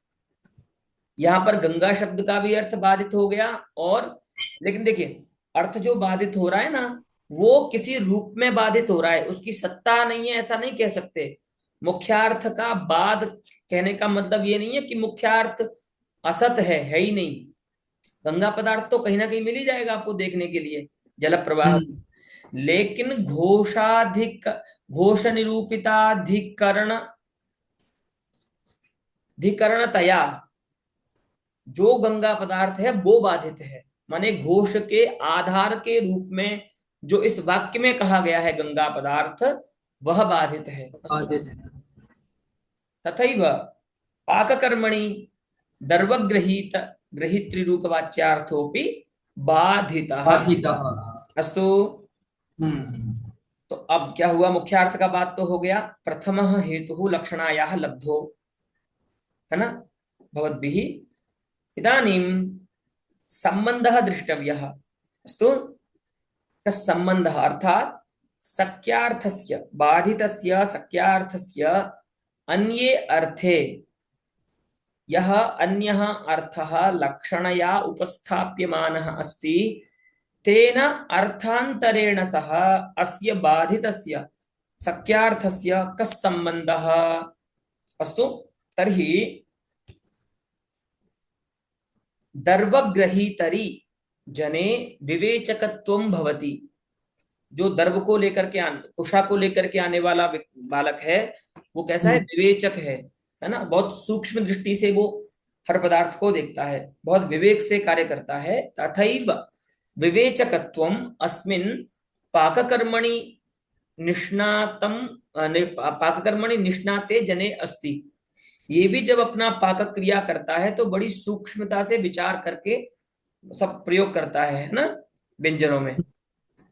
यहाँ पर गंगा शब्द का भी अर्थ बाधित हो गया। और लेकिन देखिए, अर्थ जो बाधित हो रहा है ना, वो किसी रूप में बाधित हो रहा है, उसकी सत्ता नहीं है, ऐसा नहीं कह सकते। मुख्यार्थ का बाद कहने का मतलब ये नहीं है कि मुख्यार्थ असत है ही नहीं। गंगा पदार्थ तो कहीं ना कहीं मिल ही जाएगा आपको देखने के लिए, जल प्रवाह।
हम्म।
लेकिन घोष निरूपिताधिकरण धिकरणतया जो गंगा पदार्थ है वो बाधित है। माने घोष के आधार के रूप में जो इस वाक्य में कहा गया है गंगा पदार्थ, वह बाधित है। अस्तु।
बाधित है।
तथैव पाककर्मणि दर्वगृहीत गृहीतृरूपवाच्यार्थोपि बाधितः।
बाधितः।
अस्तु।
हम्म।
तो अब क्या हुआ? मुख्यार्थ का बात तो हो गया। प्रथमः हेतुः लक्षणायाः लब्धो, है ना, भवद्भिः। इदानीं संबंधः द्रष्टव्यः। अस्तु। कः संबंधः? अर्थात् शक्यार्थस्य, बाधितस्य शक्यार्थस्य अन्ये अर्थे यः अन्यः अर्थः लक्षणया उपस्थाप्यमानः अस्ति, तेन अर्थान्तरेण सह अस्य बाधितस्य शक्यार्थस्य कः सम्बन्धः? अस्तु। तर्हि दर्वग्रहीतरि जने विवेचकत्वं भवति। जो दर्व को लेकर के कुशा को लेकर के आने वाला बालक है, वो कैसा है?
हम्म।
विवेचक है ना। बहुत सूक्ष्म दृष्टि से वो हर पदार्थ को देखता है, बहुत विवेक से कार्य करता है। तथैव विवेचकत्वम अस्मिन् पाककर्मणि निष्णातम पाककर्मणि निष्णाते जने अस्ति। ये भी जब अपना पाक क्रिया करता है तो बड़ी सूक्ष्मता से विचार करके सब प्रयोग करता है ना, व्यंजनों में।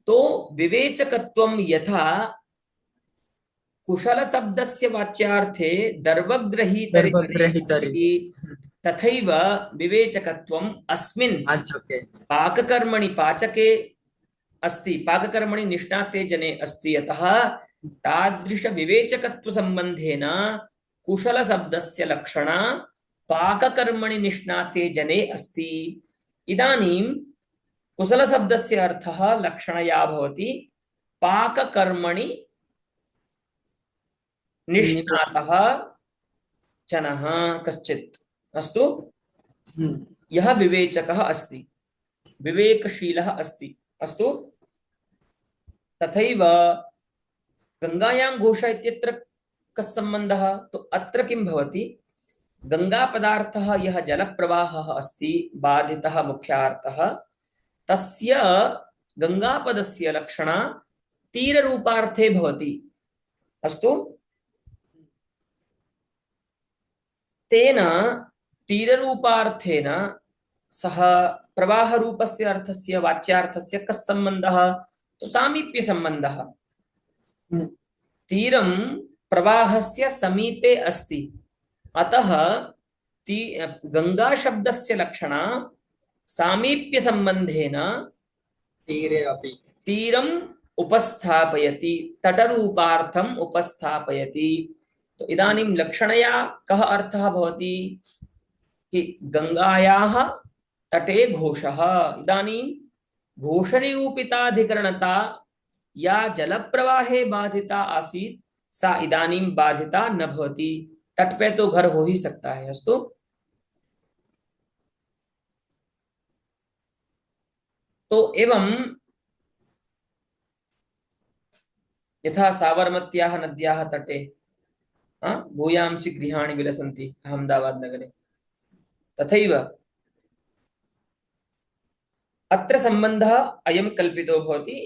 तो विवेचकत्वम यथा कुशल शब्दस्य वाच्यार्थे
गर्भग्रहितरि।
दर्वग्रहीतरिति, तथैव विवेचकत्वम अस्मिन्
अच्छा, ओके।
पाककर्मणि पाचके अस्ति, पाककर्मणि निष्णाते जने अस्ति। अतः तादृश विवेचकत्व संबंधेन कुशल शब्दस्य लक्षणा पाककर्मणि निष्णाते जने अस्ति। इदानीं कुशल शब्दस्य अर्थः लक्षणया भवति पाककर्मणि निष्णातः जनः कश्चित्। अस्तु।
हम्म।
यह विवेचकः अस्ति, विवेकशीलः अस्ति। अस्तु। तथैव गंगायां घोष इत्यत्र कः सम्बन्धः? तो अत्र किं भवति? गंगा पदार्थः यः जलप्रवाहः अस्ति बाधितः मुख्यार्थः, तस्य गंगापदस्य लक्षणा तीररूपार्थे भवति। अस्तु। तेन तीररूपार्थेन सह प्रवाहरूपस्य अर्थस्य वाच्यार्थस्य कः सम्बन्धः? तो सामीप्य संबंधः।
हम्म।
तीरं प्रवाहस्य समीपे अस्ति, अतः गंगा शब्दस्य लक्षणा सामीप्य संबंधेन
तीरे अपि।
तीरम उपस्थापयति, तटरूपार्थम उपस्थापयति। तो इदानीं लक्षणया कः अर्थः भवति कि गंगायाः तटे घोषः। इदानीं घोषनिरूपिताधिकरणता या जलप्रवाहे बाधिता आसीत् सा इदानीं बाधिता न भवति। तट पे तो घर हो ही सकता है, अस्तु। तो एवं यथा साबरमत्याः नद्याः तटे भूयांसि गृहाणि विलसन्ति अहमदाबाद नगरे, तथैव अत्र सम्बन्धः अयं कल्पितो भवति।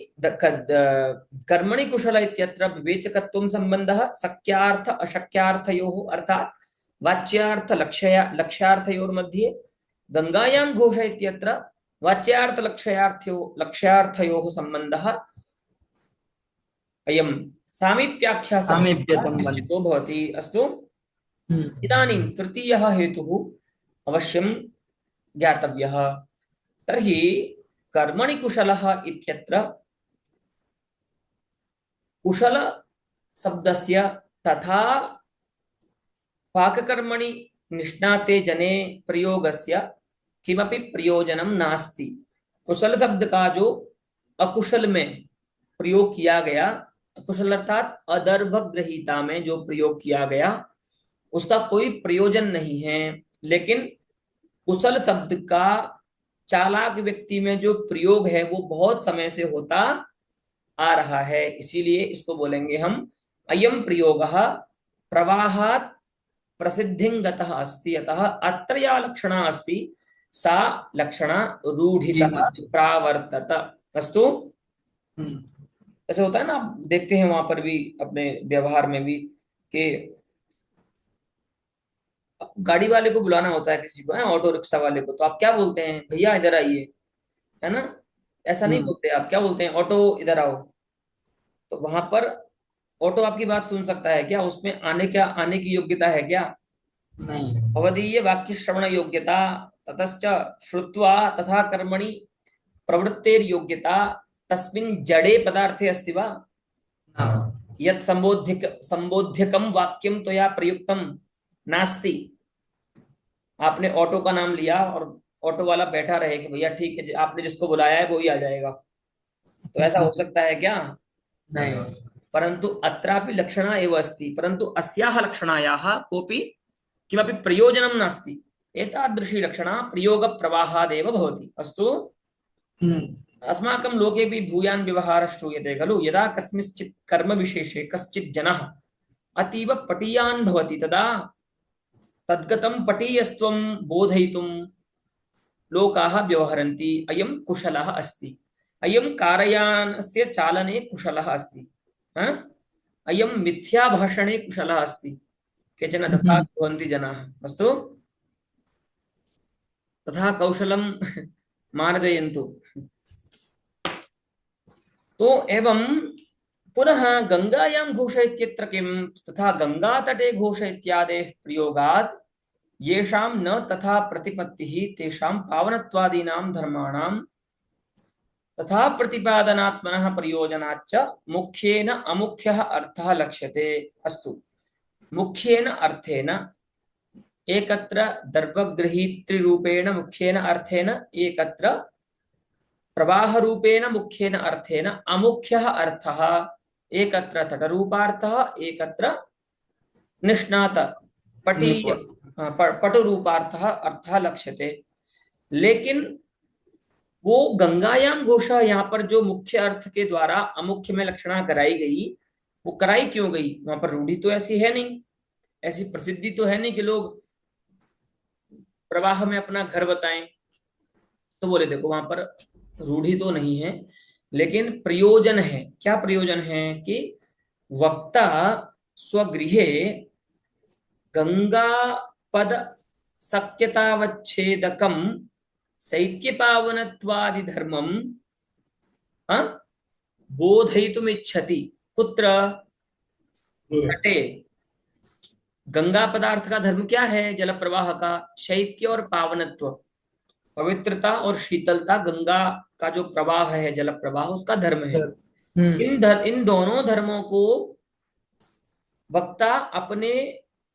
कर्मणि कुशल इत्यत्र विवेचकत्वं सम्बन्धः शक्यार्थ अशक्यार्थयोः अर्थात् वाच्यार्थ लक्ष्यार्थयोर्मध्ये, गंगायां घोष इत्यत्र वाच्यार्थ लक्ष्यार्थयोः सम्बन्धः अयं सामीप्याख्या
सामीप्य
सम्बन्धः
संबंध।
निश्चितो भवति, अस्तु। इदानीं
हम्म।
तृतीयः हेतुः अवश्यं ज्ञातव्यः। तर्हि कर्मणि कुशलः इत्यत्र कुशल शब्दस्य तथा पाककर्मणि निष्णाते जने प्रयोगस्य किमपि प्रयोजनं नास्ति। कुशल शब्द का जो अकुशल में प्रयोग किया गया, अकुशल अर्थात अदर्भग्रहीता में जो प्रयोग किया गया, उसका कोई प्रयोजन नहीं है। लेकिन कुशल शब्द का चालाक व्यक्ति में जो प्रयोग है वो बहुत समय से होता आ रहा है, इसीलिए इसको बोलेंगे हम अयम प्रयोगः प्रवाहात् प्रसिद्धिं गतः अस्ति। अतः अत्र या लक्षणा अस्ति सा लक्षणा रूढ़ितः
श्रीमती।
प्रावर्तत, अस्तु।
हम्म।
ऐसे होता है ना, आप देखते हैं वहां पर भी अपने व्यवहार में भी कि गाड़ी वाले को बुलाना होता है किसी को, है ऑटो रिक्शा वाले को, तो आप क्या बोलते हैं, भैया इधर आइए, है ना। ऐसा नहीं
हम्म।
बोलते, आप क्या बोलते हैं, ऑटो इधर आओ। तो वहां पर ऑटो आपकी बात सुन सकता है क्या, उसमें आने की योग्यता है क्या।
नहीं।
भवदीय वाक्य श्रवण योग्यता ततश्च श्रुत्वा तथा कर्मणि प्रवृत्तेर योग्यता तस्मिन् जड़े पदार्थे अस्ति वा।
हाँ।
यत् संबोध्यकम वाक्यम तो या प्रयुक्तम नास्ति। आपने ऑटो का नाम लिया और ऑटो वाला बैठा रहे कि भैया ठीक है, आपने जिसको बुलाया है वो ही आ जाएगा, तो ऐसा हो सकता है क्या।
नहीं हो सकता।
परंतु अत्रापि लक्षणा एव अस्ति, परंतु अस्याः लक्षणायाः कोऽपि किमपि प्रयोजनं नास्ति। एतादृशी लक्षणा प्रयोगप्रवाहादेव भवति, अस्तु।
हम्म।
अस्माकं लोकेऽपि भूयान् व्यवहारः श्रूयते खलु। यदा कस्मिंश्चित् कर्मविशेषे कश्चित् जनः अतीव पटीयान् भवति तदा तद्गतं पटीयस्त्वं बोधयितुं लोकाः व्यवहरन्ति, अयं कुशलः अस्ति, अयं कारयानस्य चालने कुशलः अस्ति, हा? अयं मिथ्याभाषणे कुशलः अस्ति, केचन तथा कुर्वन्ति जनाः, अस्तु। तथा कौशलं मार्जयन्तु। तो एवं पुनः गंगायां घोष इत्यत्र किं, तथा गंगातटे घोष इत्यादेः प्रयोगात् येषां न तथा प्रतिपत्तिः तेषां पावनत्वादीनां धर्माणां तथा प्रतिपादनात्मनः प्रयोजनाच्च मुख्येन अमुख्यः अर्थः लक्ष्यते, अस्तु। मुख्येन अर्थेन एकत्र दर्भगृहीतृरूपेण मुख्येन अर्थेन एकत्र प्रवाहरूपेण मुख्येन अर्थेन अमुख्यः अर्थः एकत्र तटरूपार्थः एकत्र निष्णात
निप।
पटीय पटुरूपार्थः अर्थः लक्ष्यते। लेकिन वो गंगायाम घोषा यहाँ पर जो मुख्य अर्थ के द्वारा अमुख्य में लक्षणा कराई गई, वो कराई क्यों गई, वहां पर रूढ़ी तो ऐसी है नहीं, ऐसी प्रसिद्धि तो है नहीं कि लोग प्रवाह में अपना घर बताएं। तो बोले देखो वहां पर रूढ़ी तो नहीं है, लेकिन प्रयोजन है। क्या प्रयोजन है कि वक्ता स्वगृहे गंगा पद सख्यतावच्छेदकम शैत्यपावनत्वादि धर्मम बोधयितुमिच्छति। कुत्र, तटे। गंगा पदार्थ का धर्म क्या है, जल प्रवाह का शैत्य और पावनत्व। पवित्रता और शीतलता गंगा का जो प्रवाह है, जल प्रवाह, उसका धर्म है।
धर्म। हम्म।
इन दोनों धर्मों को वक्ता अपने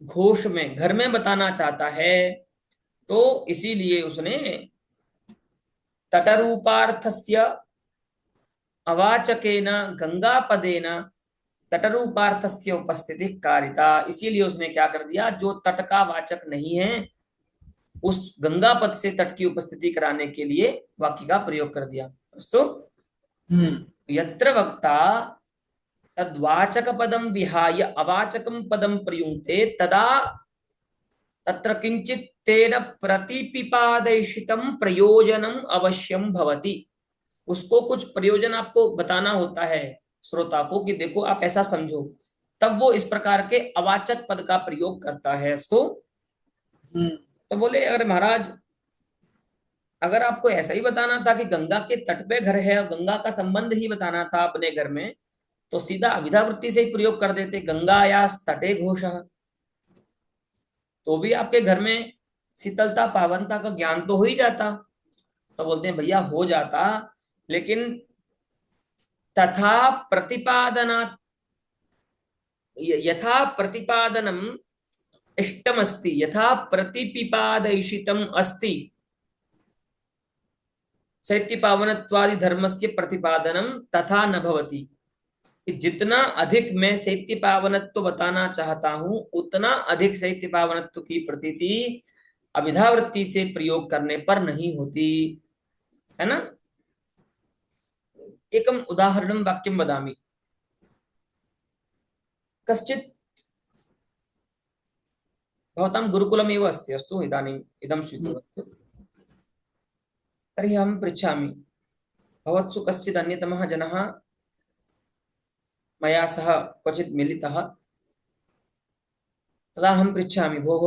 घोष में, घर में बताना चाहता है, तो इसीलिए उसने तटरूपार्थस्य अवाचकेन गंगापदेन तटरूपार्थस्य उपस्थिति कारिता। इसीलिए उसने क्या कर दिया, जो तट का वाचक नहीं है उस गंगा पद से तट की उपस्थिति कराने के लिए वाक्य का प्रयोग कर दिया। अस्तु।
हम्म।
यत्र वक्ता तद्वाचक पदम विहाय अवाचकम पदम प्रयुङ्क्ते तदा तत्र किंचित तेन प्रतिपिपादयिषितं प्रयोजनम अवश्यम भवति। उसको कुछ प्रयोजन आपको बताना होता है श्रोता को, कि देखो आप ऐसा समझो, तब वो इस प्रकार के अवाचक पद का प्रयोग करता है। इसको
हम्म।
तो बोले, अगर महाराज, अगर आपको ऐसा ही बताना था कि गंगा के तट पे घर है और गंगा का संबंध ही बताना था अपने घर में, तो सीधा अविधावृत्ति से ही प्रयोग कर देते, गंगाया तटे घोष, तो भी आपके घर में शीतलता पावनता का ज्ञान तो हो ही जाता। तो बोलते हैं भैया हो जाता, लेकिन तथा प्रतिपादना, यथा प्रतिपादनम इष्टमस्ति यथा प्रतिपिपादयिषितम अस्ति शैत्य पावनत्वादि धर्मस्य प्रतिपादनम तथा न भवति। कि जितना अधिक मैं शैत्य पावनत्व बताना चाहता हूं, उतना अधिक शैत्य पावनत्व की प्रतीति अभिधावृत्ति से प्रयोग करने पर नहीं होती है ना। एकम उदाहरणं वाक्यं वदामि। कश्चित् भवतां गुरुकुलमेव अस्ति, अस्तु, इदानीम् इदं स्वीकुर्वन्तु। तर्हि अहं पृच्छामि, भवत्सु कश्चित् अन्यतमः जनः मया सह क्वचित् मिलितः, तदा अहं पृच्छामि, भोः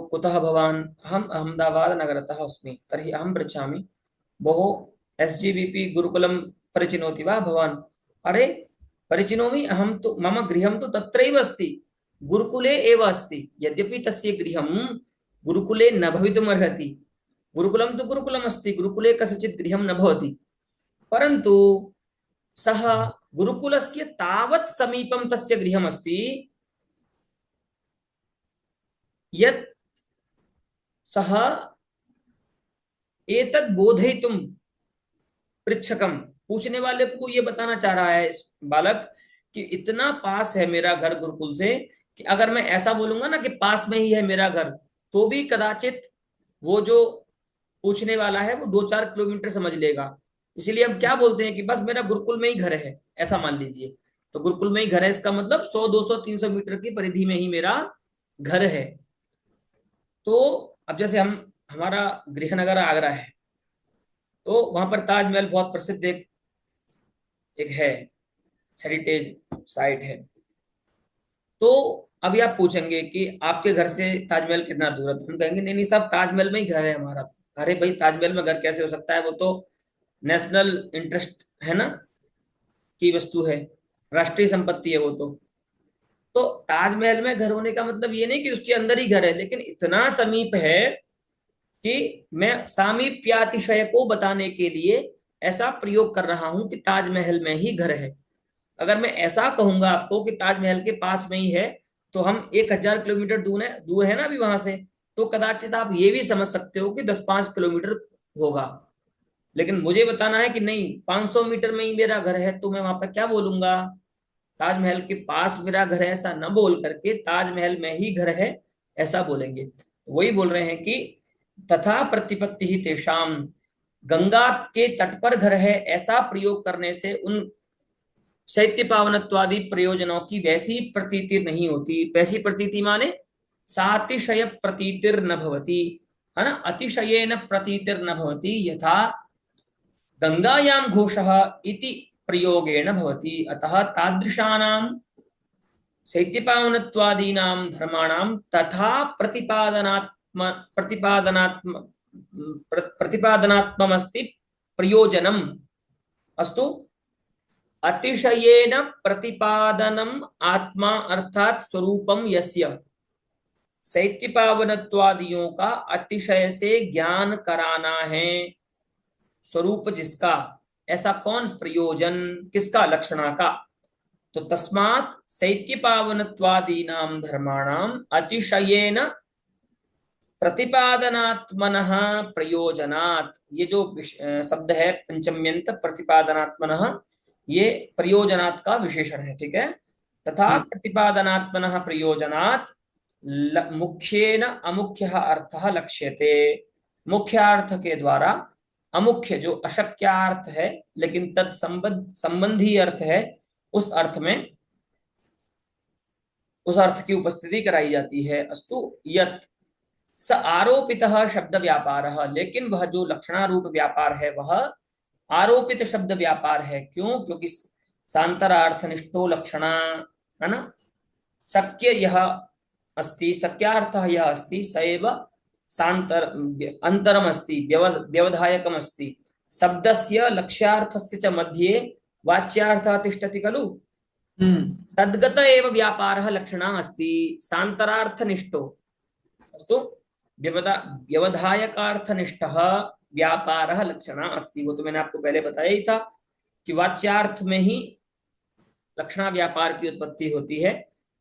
कुतः भवान्? अहम् अहमदाबादनगरतः अस्मि। तर्हि अहं पृच्छामि, भोः SGVP गुरुकुलं परिचिनोति वा भवान्? अरे, परिचिनोमि, अहं तु, मम गृहं तु तत्रैव अस्ति, गुरुकुले एव अस्ति। यद्यपि तस्य गृहं गुरुकुले न भवितुमर्हति, गुरुकुलं तु गुरुकुलम् अस्ति, गुरुकुले कस्यचित् गृहं न भवति, परन्तु सः गुरुकुलस्य तावत् समीपं तस्य गृहमस्ति यत् सः एतद् बोधयितुं, पृच्छकम, पूछने वाले को ये बताना चाह रहा है इस बालक, कि इतना पास है मेरा घर गुरुकुल से, कि अगर मैं ऐसा बोलूंगा ना कि पास में ही है मेरा घर, तो भी कदाचित वो जो पूछने वाला है वो 2-4 किलोमीटर समझ लेगा। इसीलिए हम क्या बोलते हैं कि बस मेरा गुरुकुल में ही घर है, ऐसा मान लीजिए। तो गुरुकुल में ही घर है, इसका मतलब 100, 200, 300 मीटर की परिधि में ही मेरा घर है। तो अब जैसे हम, हमारा गृहनगर आगरा है, तो वहां पर ताजमहल बहुत प्रसिद्ध एक एक है, हेरिटेज साइट है। तो अभी आप पूछेंगे कि आपके घर से ताजमहल कितना दूर है, तो हम कहेंगे नहीं नहीं साहब, ताजमहल में ही घर है हमारा। तो अरे भाई, ताजमहल में घर कैसे हो सकता है, वो तो नेशनल इंटरेस्ट है ना, की वस्तु है, राष्ट्रीय संपत्ति है वो तो ताजमहल में घर होने का मतलब ये नहीं कि उसके अंदर ही घर है, लेकिन इतना समीप है कि मैं सामीप्यातिशय को बताने के लिए ऐसा प्रयोग कर रहा हूं कि ताजमहल में ही घर है। अगर मैं ऐसा कहूंगा आपको कि ताजमहल के पास में ही है, तो हम 1,000 किलोमीटर दूर है ना अभी वहां से, तो कदाचित आप ये भी समझ सकते हो कि 10-5 किलोमीटर होगा। लेकिन मुझे बताना है कि नहीं, 500 मीटर में ही मेरा घर है, तो मैं वहां पर क्या बोलूंगा, ताजमहल के पास मेरा घर है ऐसा न बोल करके ताजमहल में ही घर है ऐसा बोलेंगे। तो वही बोल रहे हैं कि तथा प्रतिपत्ति ही तेषाम, गंगा के तट पर घर है ऐसा प्रयोग करने से उन शैत्य पावनत्वादि प्रयोजनों की वैसी प्रतीति नहीं होती। वैसी प्रतीति माने सातिशय प्रतीतिर न भवती, है ना, अतिशयेन प्रतीतिर न भवती, यथा गंगायां घोषः इति प्रयोगेण भवति। अतः तादृशानां शैत्यपावनत्वादीनां धर्माणां तथा प्रतिपादनात्ममस्ति प्रयोजनम्। अस्तु। अतिशयेन प्रतिपादनम आत्मा अर्थात स्वरूपम यस्य, शैत्यपावनत्वादियों का अतिशय से ज्ञान कराना है, स्वरूप जिसका, ऐसा कौन प्रयोजन, किसका, लक्षणा का। तो तस्मात् शैत्यपावनत्वादीनां धर्माणां अतिशयेन प्रतिपादनात्मनः प्रयोजनात्, ये जो शब्द है पंचम्यंत प्रतिपादनात्मनः, ये प्रयोजनात् का विशेषण है, ठीक है। तथा प्रतिपादनात्मनः प्रयोजनात् मुख्येन अमुख्यः अर्थः लक्ष्यते, मुख्यार्थ के द्वारा अमुख्य जो अशक्यार्थ है लेकिन तत्संबंध संबंधी अर्थ है, उस अर्थ में, उस अर्थ की उपस्थिति कराई जाती है। अस्तु यत् स आरोपितः शब्द व्यापारः, लेकिन वह जो लक्षणारूप व्यापार है वह आरोपित शब्द व्यापार है। क्यों? क्योंकि सांतरार्थनिष्ठो लक्षणा, है ना, शक्य यह अस्ति, शक्यार्थः यह अस्ति, स एव सांतर अंतरम अस्ति, व्यवधायकम अस्ति। शब्दस्य लक्ष्यार्थस्य च मध्ये वाच्यार्थः तिष्ठति खलु, तद्गत एव व्यापारः लक्षणा अस्ति सांतरार्थनिष्ठो। अस्तु, व्यवधायकार्थनिष्ठः व्यापारः लक्षणा अस्ति। वो तो मैंने आपको पहले बताया ही था कि वाच्यार्थ में ही लक्षणा व्यापार की उत्पत्ति होती है,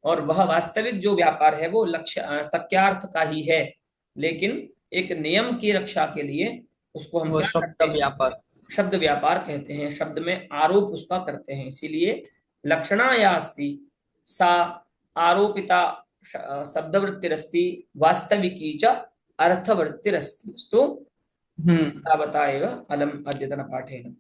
और वह वास्तविक जो व्यापार है वो लक्ष्य सत्यार्थ का ही है, लेकिन एक नियम की रक्षा के लिए उसको हम क्या
शब्द
करते हैं,
व्यापार,
शब्द व्यापार कहते हैं। शब्द में आरोप उसका करते हैं, इसीलिए लक्षणा या अस्ति सा आरोपिता शब्दवृत्तिरस्ति वास्तविकी च अर्थवृत्तिरस्ति। स्तु तावता एव अलम् अद्यतन पाठेन।